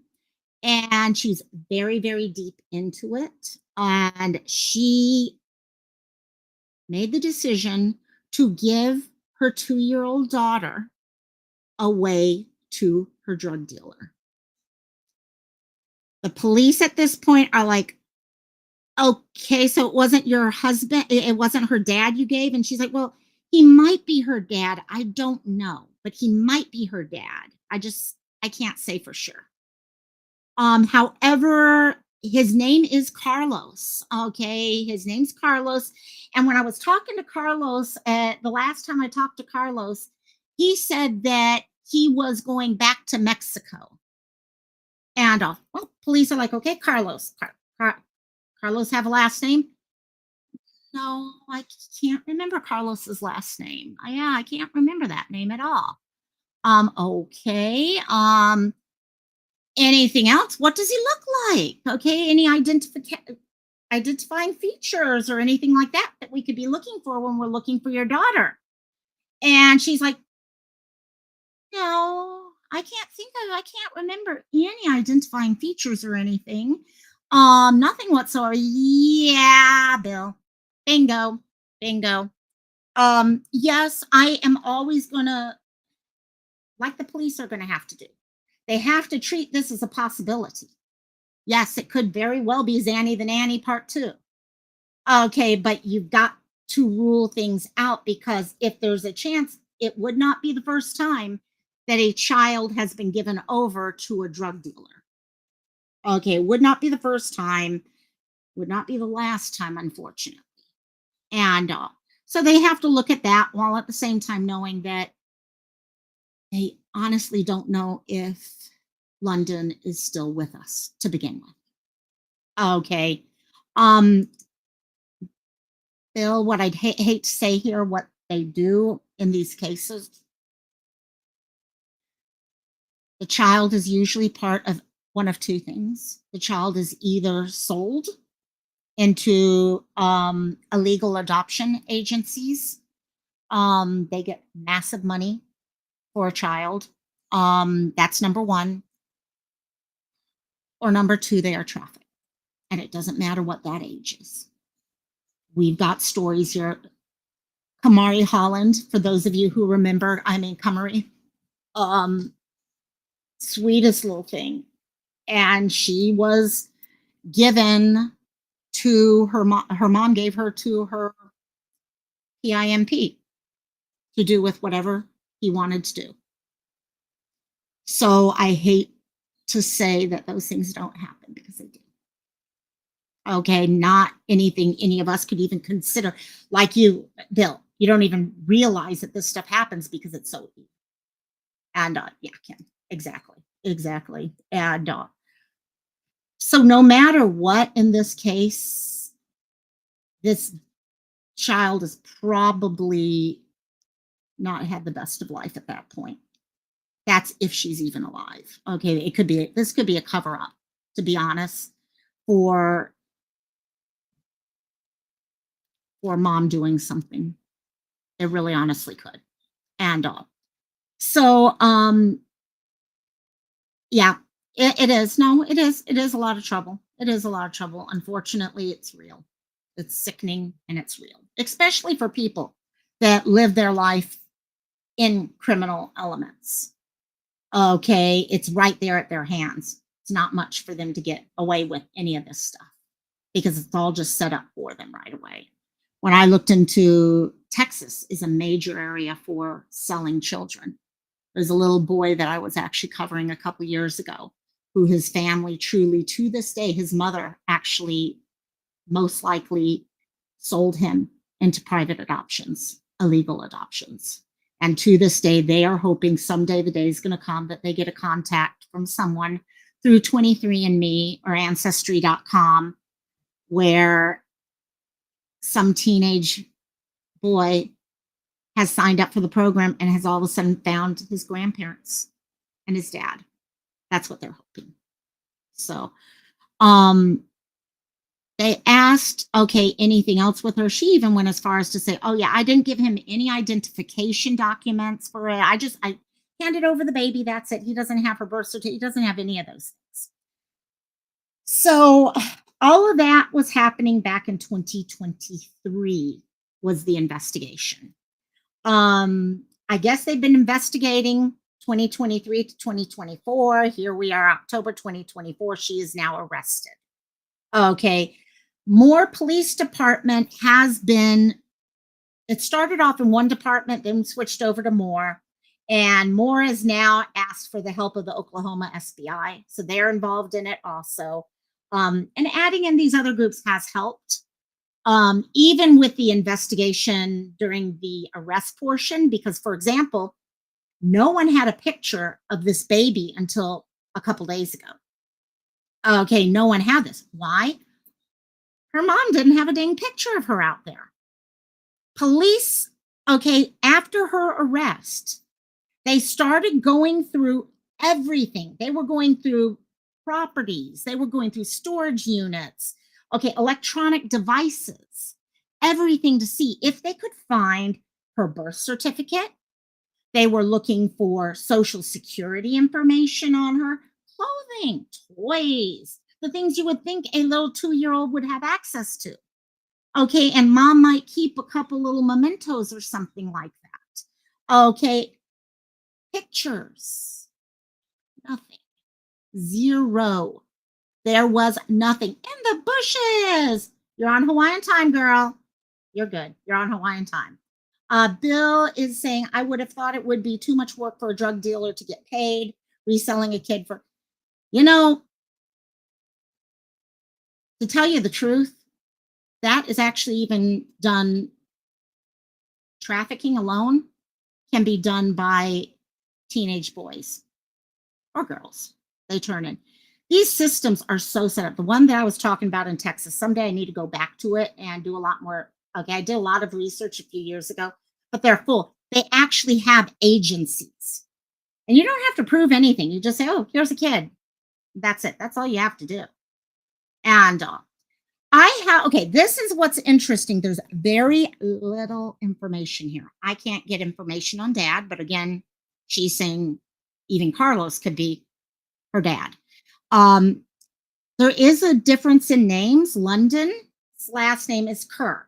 And she's very, very deep into it. And she made the decision to give her 2-year-old daughter away to her drug dealer. The police at this point are like, okay, so it wasn't your husband, it wasn't her dad you gave? And she's like, well, he might be her dad. I don't know, but he might be her dad. I can't say for sure. However, his name is Carlos. Okay, his name's Carlos. And when I was talking to Carlos, the last time I talked to Carlos, he said that he was going back to Mexico. And well, police are like, okay, Carlos. Carlos have a last name? No, I can't remember Carlos's last name. Yeah, I can't remember that name at all. Okay. Anything else? What does he look like? Okay, any identifying features or anything like that that we could be looking for when we're looking for your daughter? And she's like, no, I can't remember any identifying features or anything. Nothing whatsoever. Yeah, Bill. Bingo. Bingo. Yes, I am always gonna, like the police are gonna have to do. They have to treat this as a possibility. Yes, it could very well be Zanny the Nanny Part 2. Okay, but you've got to rule things out, because if there's a chance, it would not be the first time that a child has been given over to a drug dealer. Okay, it would not be the first time, would not be the last time, unfortunately. And so they have to look at that, while at the same time knowing that they honestly don't know if London is still with us to begin with. Okay. Bill, what I'd hate to say here, what they do in these cases, the child is usually part of one of two things. The child is either sold into illegal adoption agencies. They get massive money for a child. That's number one. Or number two, they are trafficked. And it doesn't matter what that age is. We've got stories here. Kamari Holland, for those of you who remember, Kamari, sweetest little thing. And she was given to her mom. Her mom gave her to her PIMP to do with whatever he wanted to do. So I hate to say that those things don't happen, because they do. Okay, not anything any of us could even consider. Like you, Bill, you don't even realize that this stuff happens because it's so easy. And yeah, Ken, exactly. And so no matter what in this case, this child has probably not had the best of life at that point. That's if she's even alive. Okay, this could be a cover-up, to be honest, for mom doing something. It really honestly could. And so yeah, it is. No, it is. It is a lot of trouble. It is a lot of trouble. Unfortunately, it's real. It's sickening, and it's real, especially for people that live their life in criminal elements. Okay, it's right there at their hands. It's not much for them to get away with any of this stuff, because it's all just set up for them right away. When I looked into Texas is a major area for selling children. There's a little boy that I was actually covering a couple years ago, who his family truly, to this day, his mother actually most likely sold him into private adoptions, illegal adoptions. And to this day, they are hoping someday the day is going to come that they get a contact from someone through 23andMe or Ancestry.com, where some teenage boy has signed up for the program and has all of a sudden found his grandparents and his dad. That's what they're hoping. So they asked, okay, anything else with her? She even went as far as to say, oh yeah, I didn't give him any identification documents for it. I handed over the baby. That's it. He doesn't have her birth certificate. He doesn't have any of those things. So all of that was happening back in 2023. was the investigation. I guess they've been investigating 2023 to 2024. Here we are, October 2024. She is now arrested. Okay. More police department has been, it started off in one department, then switched over to more. And more has now asked for the help of the Oklahoma SBI. So they're involved in it also. And adding in these other groups has helped. Even with the investigation during the arrest portion, because, for example, no one had a picture of this baby until a couple days ago. Okay, no one had this. Why? Her mom didn't have a dang picture of her out there. Police, okay, after her arrest, they started going through everything. They were going through properties, they were going through storage units, okay, electronic devices, everything to see if they could find her birth certificate. They were looking for social security information on her, clothing, toys, the things you would think a little 2-year-old would have access to. Okay, and mom might keep a couple little mementos or something like that. Okay, pictures, nothing. Zero. There was nothing in the bushes. You're on Hawaiian time, girl. You're good. You're on Hawaiian time. Bill is saying, I would have thought it would be too much work for a drug dealer to get paid, reselling a kid for, to tell you the truth, that is actually even done. Trafficking alone can be done by teenage boys or girls. They turn in. These systems are so set up. The one that I was talking about in Texas, someday I need to go back to it and do a lot more. Okay, I did a lot of research a few years ago, but they're full. They actually have agencies. And you don't have to prove anything. You just say, oh, here's a kid. That's it. That's all you have to do. And this is what's interesting. There's very little information here. I can't get information on dad, but again, she's saying even Carlos could be her dad. There is a difference in names. London's last name is Kerr.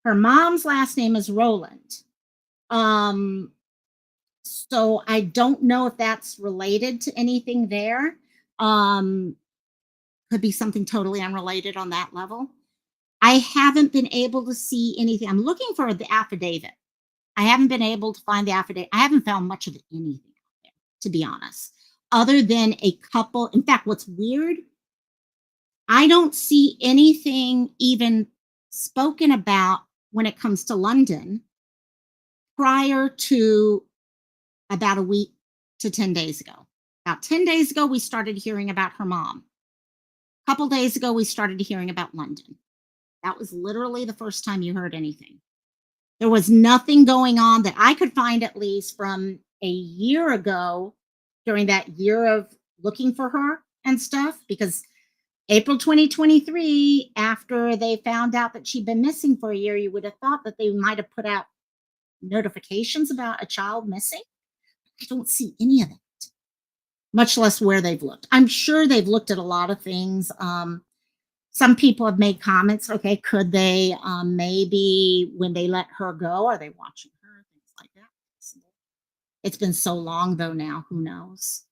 Her mom's last name is Rowland. So I don't know if that's related to anything there. Could be something totally unrelated on that level. I haven't been able to see anything. I'm looking for the affidavit. I haven't been able to find the affidavit. I haven't found much of anything out there, to be honest, other than a couple. In fact, what's weird, I don't see anything even spoken about when it comes to London prior to about a week to 10 days ago. About 10 days ago, we started hearing about her mom. A couple days ago, we started hearing about London. That was literally the first time you heard anything. There was nothing going on that I could find, at least from a year ago, during that year of looking for her and stuff, because April 2023, after they found out that she'd been missing for a year, you would have thought that they might have put out notifications about a child missing. I don't see any of that, much less where they've looked. I'm sure they've looked at a lot of things. Some people have made comments. Okay, could they maybe when they let her go, are they watching her? Things like that. It's been so long though now, who knows?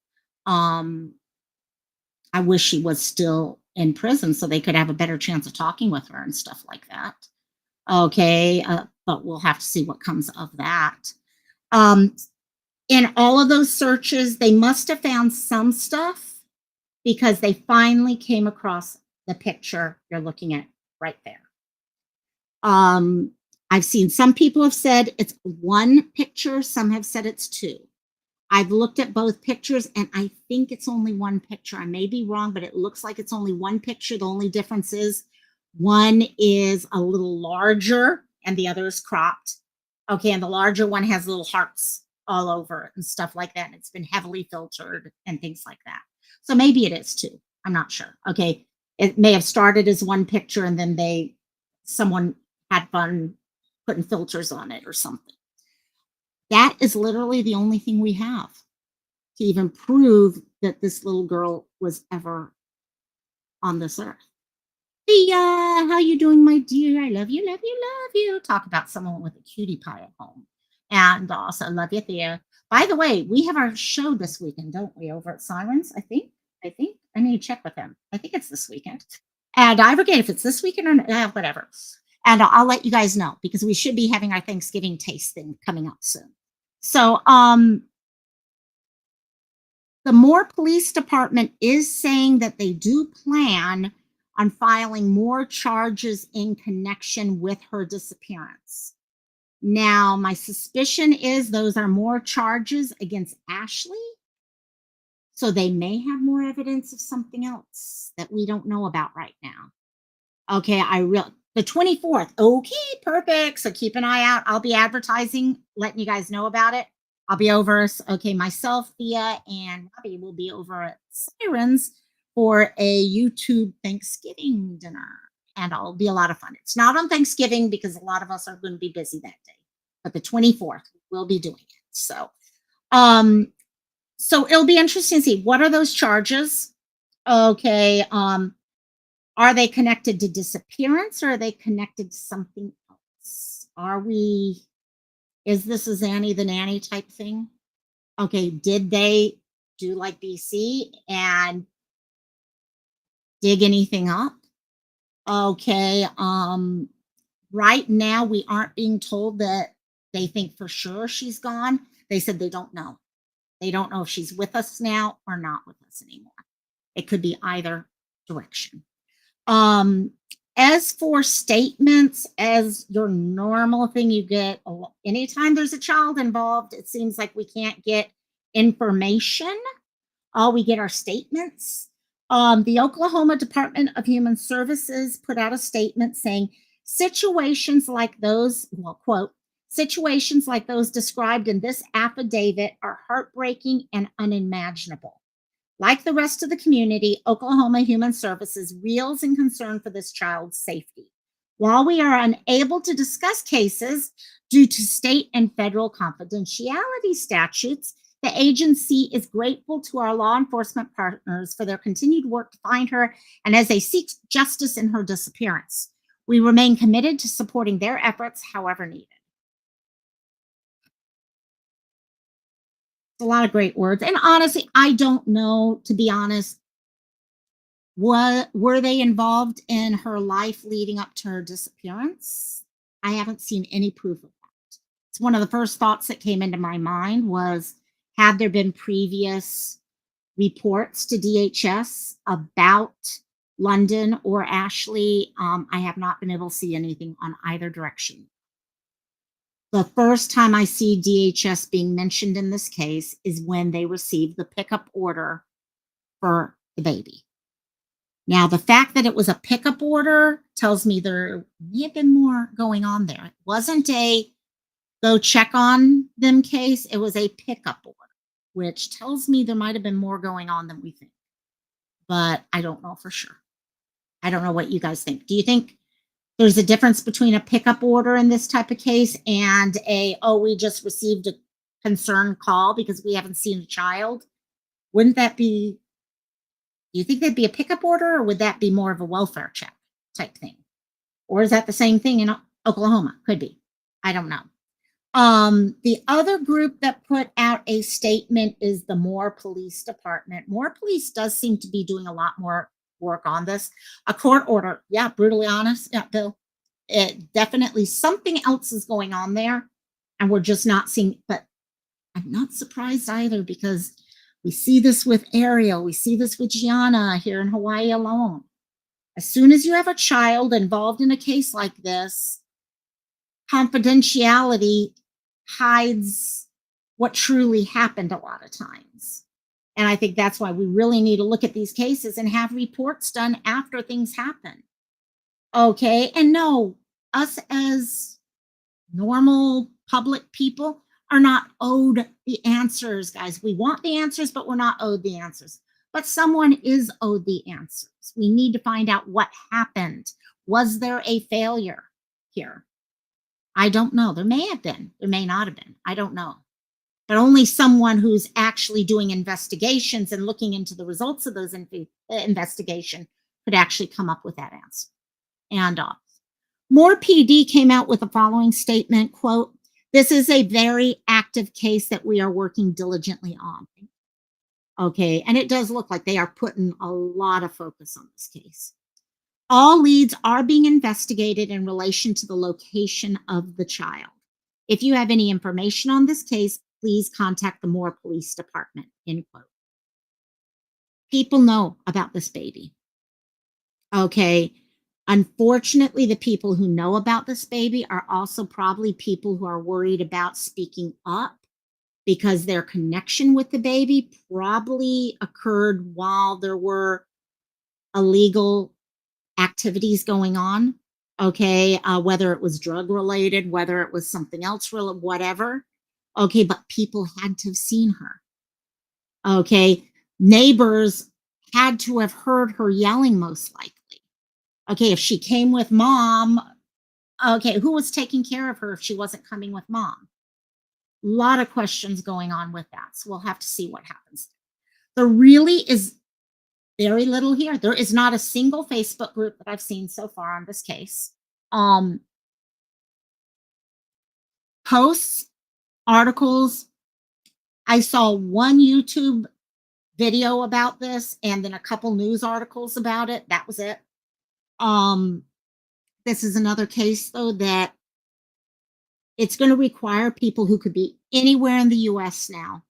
I wish she was still in prison so they could have a better chance of talking with her and stuff like that. Okay, but we'll have to see what comes of that. In all of those searches, they must have found some stuff because they finally came across the picture you're looking at right there. I've seen some people have said it's one picture. Some have said it's two. I've looked at both pictures and I think it's only one picture. I may be wrong, but it looks like it's only one picture. The only difference is one is a little larger and the other is cropped. Okay, and the larger one has little hearts all over it and stuff like that. And it's been heavily filtered and things like that. So maybe it is two. I'm not sure. Okay, it may have started as one picture and then someone had fun putting filters on it or something. That is literally the only thing we have to even prove that this little girl was ever on this earth. Hey, how you doing, my dear? I love you, love you, love you. Talk about someone with a cutie pie at home. And also love you there. By the way, we have our show this weekend, don't we, over at Sirens? I think. I need to check with them. I think it's this weekend. And I forget if it's this weekend or not, whatever. And I'll let you guys know because we should be having our Thanksgiving taste thing coming up soon. So, the Moore Police Department is saying that they do plan on filing more charges in connection with her disappearance. Now, my suspicion is those are more charges against Ashley. So they may have more evidence of something else that we don't know about right now. Okay, the 24th. Okay, perfect. So keep an eye out. I'll be advertising, letting you guys know about it. I'll be over. Okay, myself, Thea, and Robbie will be over at Sirens for a YouTube Thanksgiving dinner. And it'll be a lot of fun. It's not on Thanksgiving because a lot of us are going to be busy that day. But the 24th, we'll be doing it. So it'll be interesting to see what are those charges. Okay, are they connected to disappearance or are they connected to something else? Is this a Zanny the Nanny type thing? Okay, did they do like BC and dig anything up? Okay, right now we aren't being told that they think for sure she's gone. They said they don't know. They don't know if she's with us now or not with us anymore. It could be either direction. As for statements, as your normal thing you get, anytime there's a child involved, it seems like we can't get information. All we get are statements. The Oklahoma Department of Human Services put out a statement saying situations like those, well, quote, situations like those described in this affidavit are heartbreaking and unimaginable. Like the rest of the community, Oklahoma Human Services reels in concern for this child's safety. While we are unable to discuss cases due to state and federal confidentiality statutes, the agency is grateful to our law enforcement partners for their continued work to find her and as they seek justice in her disappearance. We remain committed to supporting their efforts however needed. A lot of great words. And honestly, I don't know, to be honest, what were they involved in her life leading up to her disappearance? I haven't seen any proof of that. It's one of the first thoughts that came into my mind was, had there been previous reports to DHS about London or Ashley? I have not been able to see anything on either direction. The first time I see DHS being mentioned in this case is when they received the pickup order for the baby. Now, the fact that it was a pickup order tells me there may have been more going on there. It wasn't a go check on them case. It was a pickup order, which tells me there might have been more going on than we think. But I don't know for sure. I don't know what you guys think. Do you think there's a difference between a pickup order in this type of case and we just received a concern call because we haven't seen a child? Wouldn't that be, do you think that'd be a pickup order or would that be more of a welfare check type thing? Or is that the same thing in Oklahoma? Could be. I don't know. The other group that put out a statement is the Moore Police Department. Moore Police does seem to be doing a lot more work on this. A court order, yeah, brutally honest, yeah, Bill. It definitely something else is going on there, and we're just not seeing. But I'm not surprised either because we see this with Ariel, we see this with Gianna here in Hawaii alone. As soon as you have a child involved in a case like this, confidentiality hides what truly happened a lot of times. And I think that's why we really need to look at these cases and have reports done after things happen. Okay. And no, us as normal public people are not owed the answers, guys. We want the answers, but we're not owed the answers. But someone is owed the answers. We need to find out what happened. Was there a failure here? I don't know. There may have been. There may not have been. I don't know. But only someone who's actually doing investigations and looking into the results of those investigation could actually come up with that answer. And Moore PD came out with the following statement, quote, "This is a very active case that we are working diligently on." Okay, and it does look like they are putting a lot of focus on this case. "All leads are being investigated in relation to the location of the child. If you have any information on this case, please contact the Moore Police Department," end quote. People know about this baby. Okay. Unfortunately, the people who know about this baby are also probably people who are worried about speaking up because their connection with the baby probably occurred while there were illegal activities going on. Okay. Whether it was drug related, whether it was something else, whatever. Okay. But people had to have seen her. Okay. Neighbors had to have heard her yelling, most likely. Okay, if she came with mom, okay, who was taking care of her if she wasn't coming with mom? A lot of questions going on with that. So we'll have to see what happens. There really is very little here. There is not a single Facebook group that I've seen so far on this case. Posts, articles. I saw one YouTube video about this and then a couple news articles about it. That was it. This is another case, though, that it's going to require people who could be anywhere in the U.S. now.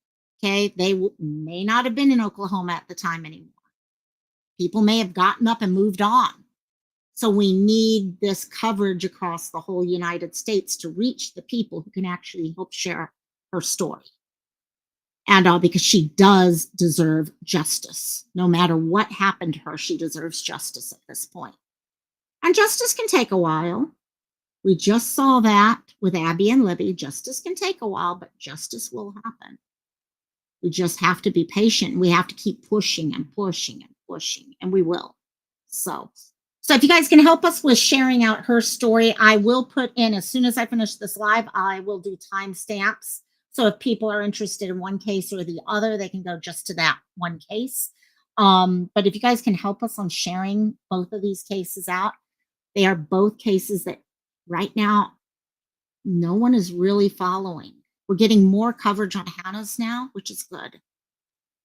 Okay, they may not have been in Oklahoma at the time anymore. People may have gotten up and moved on. So we need this coverage across the whole United States to reach the people who can actually help share her story. And because she does deserve justice. No matter what happened to her, she deserves justice at this point. And justice can take a while. We just saw that with Abby and Libby. Justice can take a while, but justice will happen. We just have to be patient. We have to keep pushing and pushing and pushing, and we will. So if you guys can help us with sharing out her story, I will put in, as soon as I finish this live, I will do timestamps. So if people are interested in one case or the other, they can go just to that one case. But if you guys can help us on sharing both of these cases out, they are both cases that right now no one is really following. We're getting more coverage on Hannah's now, which is good.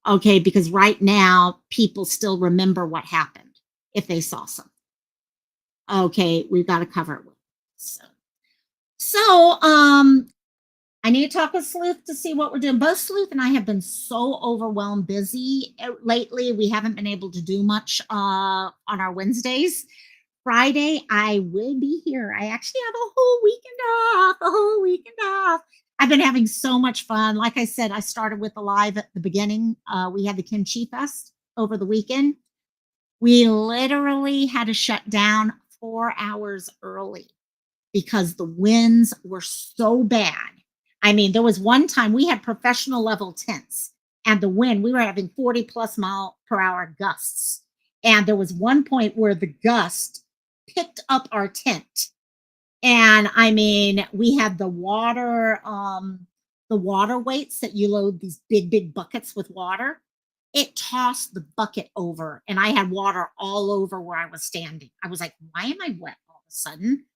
Okay, because right now people still remember what happened if they saw something. Okay, we've got to cover it with. So I need to talk with Sleuth to see what we're doing. Both Sleuth and I have been so overwhelmed busy lately. We haven't been able to do much on our Wednesdays. Friday, I will be here. I actually have a whole weekend off. I've been having so much fun. Like I said, I started with the live at the beginning. We had the Kimchi Fest over the weekend. We literally had to shut down 4 hours early because the winds were so bad. I mean, there was one time we had professional level tents and the wind, we were having 40+ mph gusts. And there was one point where the gust picked up our tent. And I mean, we had the water weights that you load these big buckets with water. It tossed the bucket over and I had water all over where I was standing. I was like, why am I wet all of a sudden?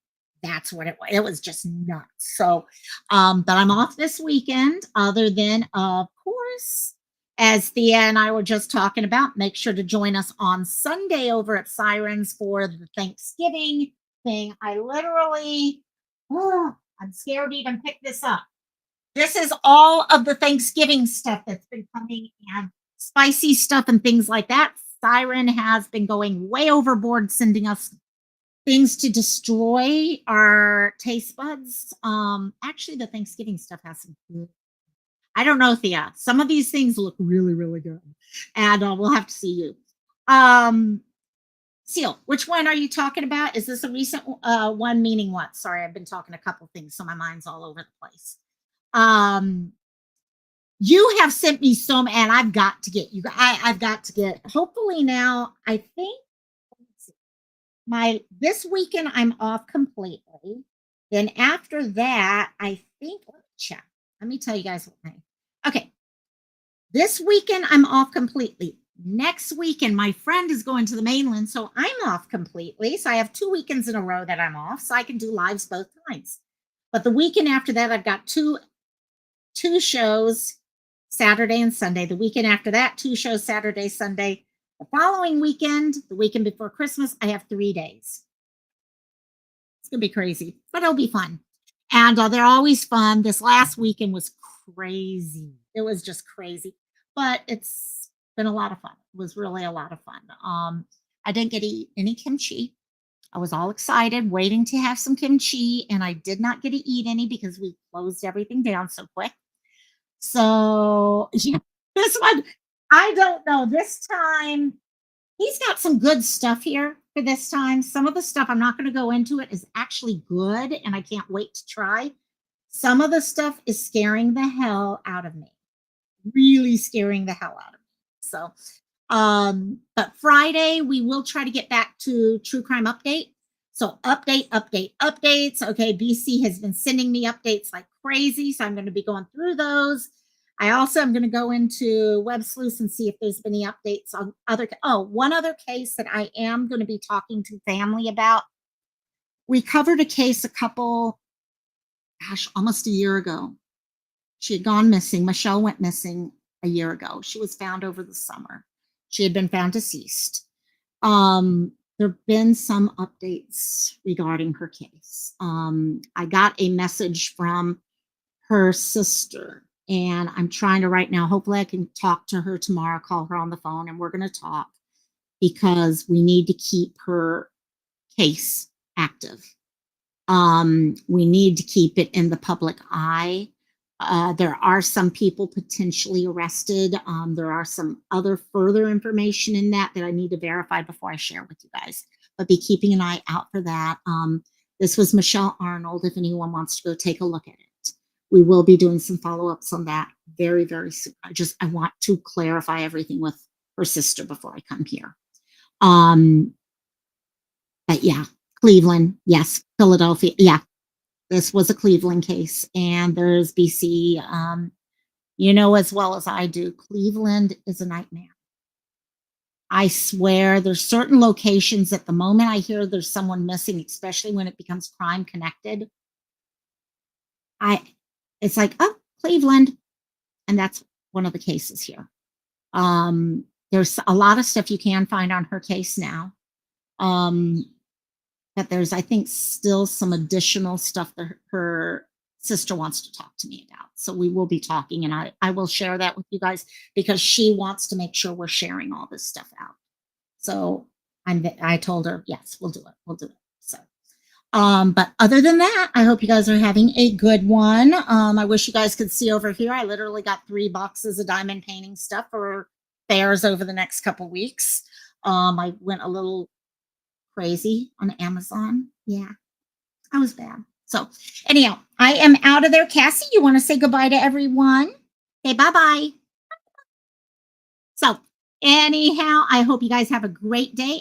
That's what it was. It was just nuts. So, but I'm off this weekend, other than, of course, as Thea and I were just talking about, make sure to join us on Sunday over at Sirens for the Thanksgiving thing. I literally, I'm scared to even pick this up. This is all of the Thanksgiving stuff that's been coming and spicy stuff and things like that. Siren has been going way overboard, sending us things to destroy our taste buds. Actually, the Thanksgiving stuff has some good. I don't know, Thea. Some of these things look really, really good. And we'll have to see you. Seal, which one are you talking about? Is this a recent one, meaning what? Sorry, I've been talking a couple things, so my mind's all over the place. You have sent me some, and I've got to get you. I've got to get. Hopefully now, I think this weekend I'm off completely. Then after that, I think. Let me check. Let me tell you guys what. Okay, this weekend I'm off completely. Next weekend, my friend is going to the mainland, so I'm off completely. So I have 2 weekends in a row that I'm off, so I can do lives both times. But the weekend after that, I've got two shows, Saturday and Sunday. The weekend after that, 2 shows, Saturday, Sunday. The following weekend, the weekend before Christmas, I have 3 days. It's gonna be crazy, but it'll be fun. And they're always fun. This last weekend was crazy. It was just crazy, but it's been a lot of fun. It was really a lot of fun. I didn't get to eat any kimchi. I was all excited, waiting to have some kimchi, and I did not get to eat any because we closed everything down so quick. So yeah, this one, I don't know. This time, he's got some good stuff here for this time. Some of the stuff, I'm not going to go into it, is actually good, and I can't wait to try. Some of the stuff is scaring the hell out of me. Really scaring the hell out of me. So, but Friday, we will try to get back to True Crime Update. So updates. Okay, BC has been sending me updates like crazy, so I'm going to be going through those. I also am going to go into Web Sleuth and see if there's been any updates on one other case that I am going to be talking to family about. We covered a case almost a year ago. She had gone missing. Michelle went missing a year ago. She was found over the summer. She had been found deceased. There have been some updates regarding her case. I got a message from her sister, and I'm trying to right now, hopefully I can talk to her tomorrow, call her on the phone, and we're going to talk because we need to keep her case active. We need to keep it in the public eye. There are some people potentially arrested. There are some other further information in that I need to verify before I share with you guys, but be keeping an eye out for that. This was Michelle Arnold, if anyone wants to go take a look at it. We will be doing some follow-ups on that very, very soon. I want to clarify everything with her sister before I come here. But yeah, Cleveland, yes. Philadelphia, yeah. This was a Cleveland case, and there's BC. You know as well as I do, Cleveland is a nightmare. I swear there's certain locations at the moment I hear there's someone missing, especially when it becomes crime connected. It's like, oh, Cleveland. And that's one of the cases here. There's a lot of stuff you can find on her case now. But there's, I think, still some additional stuff that her sister wants to talk to me about. So we will be talking, and I will share that with you guys because she wants to make sure we're sharing all this stuff out. So I told her, yes, we'll do it. We'll do it. So, but other than that, I hope you guys are having a good one. I wish you guys could see over here. I literally got 3 boxes of diamond painting stuff for fairs over the next couple weeks. I went a little crazy on Amazon. Yeah, I was bad. So anyhow, I am out of there. Cassie, you want to say goodbye to everyone? Okay, bye-bye. So anyhow, I hope you guys have a great day.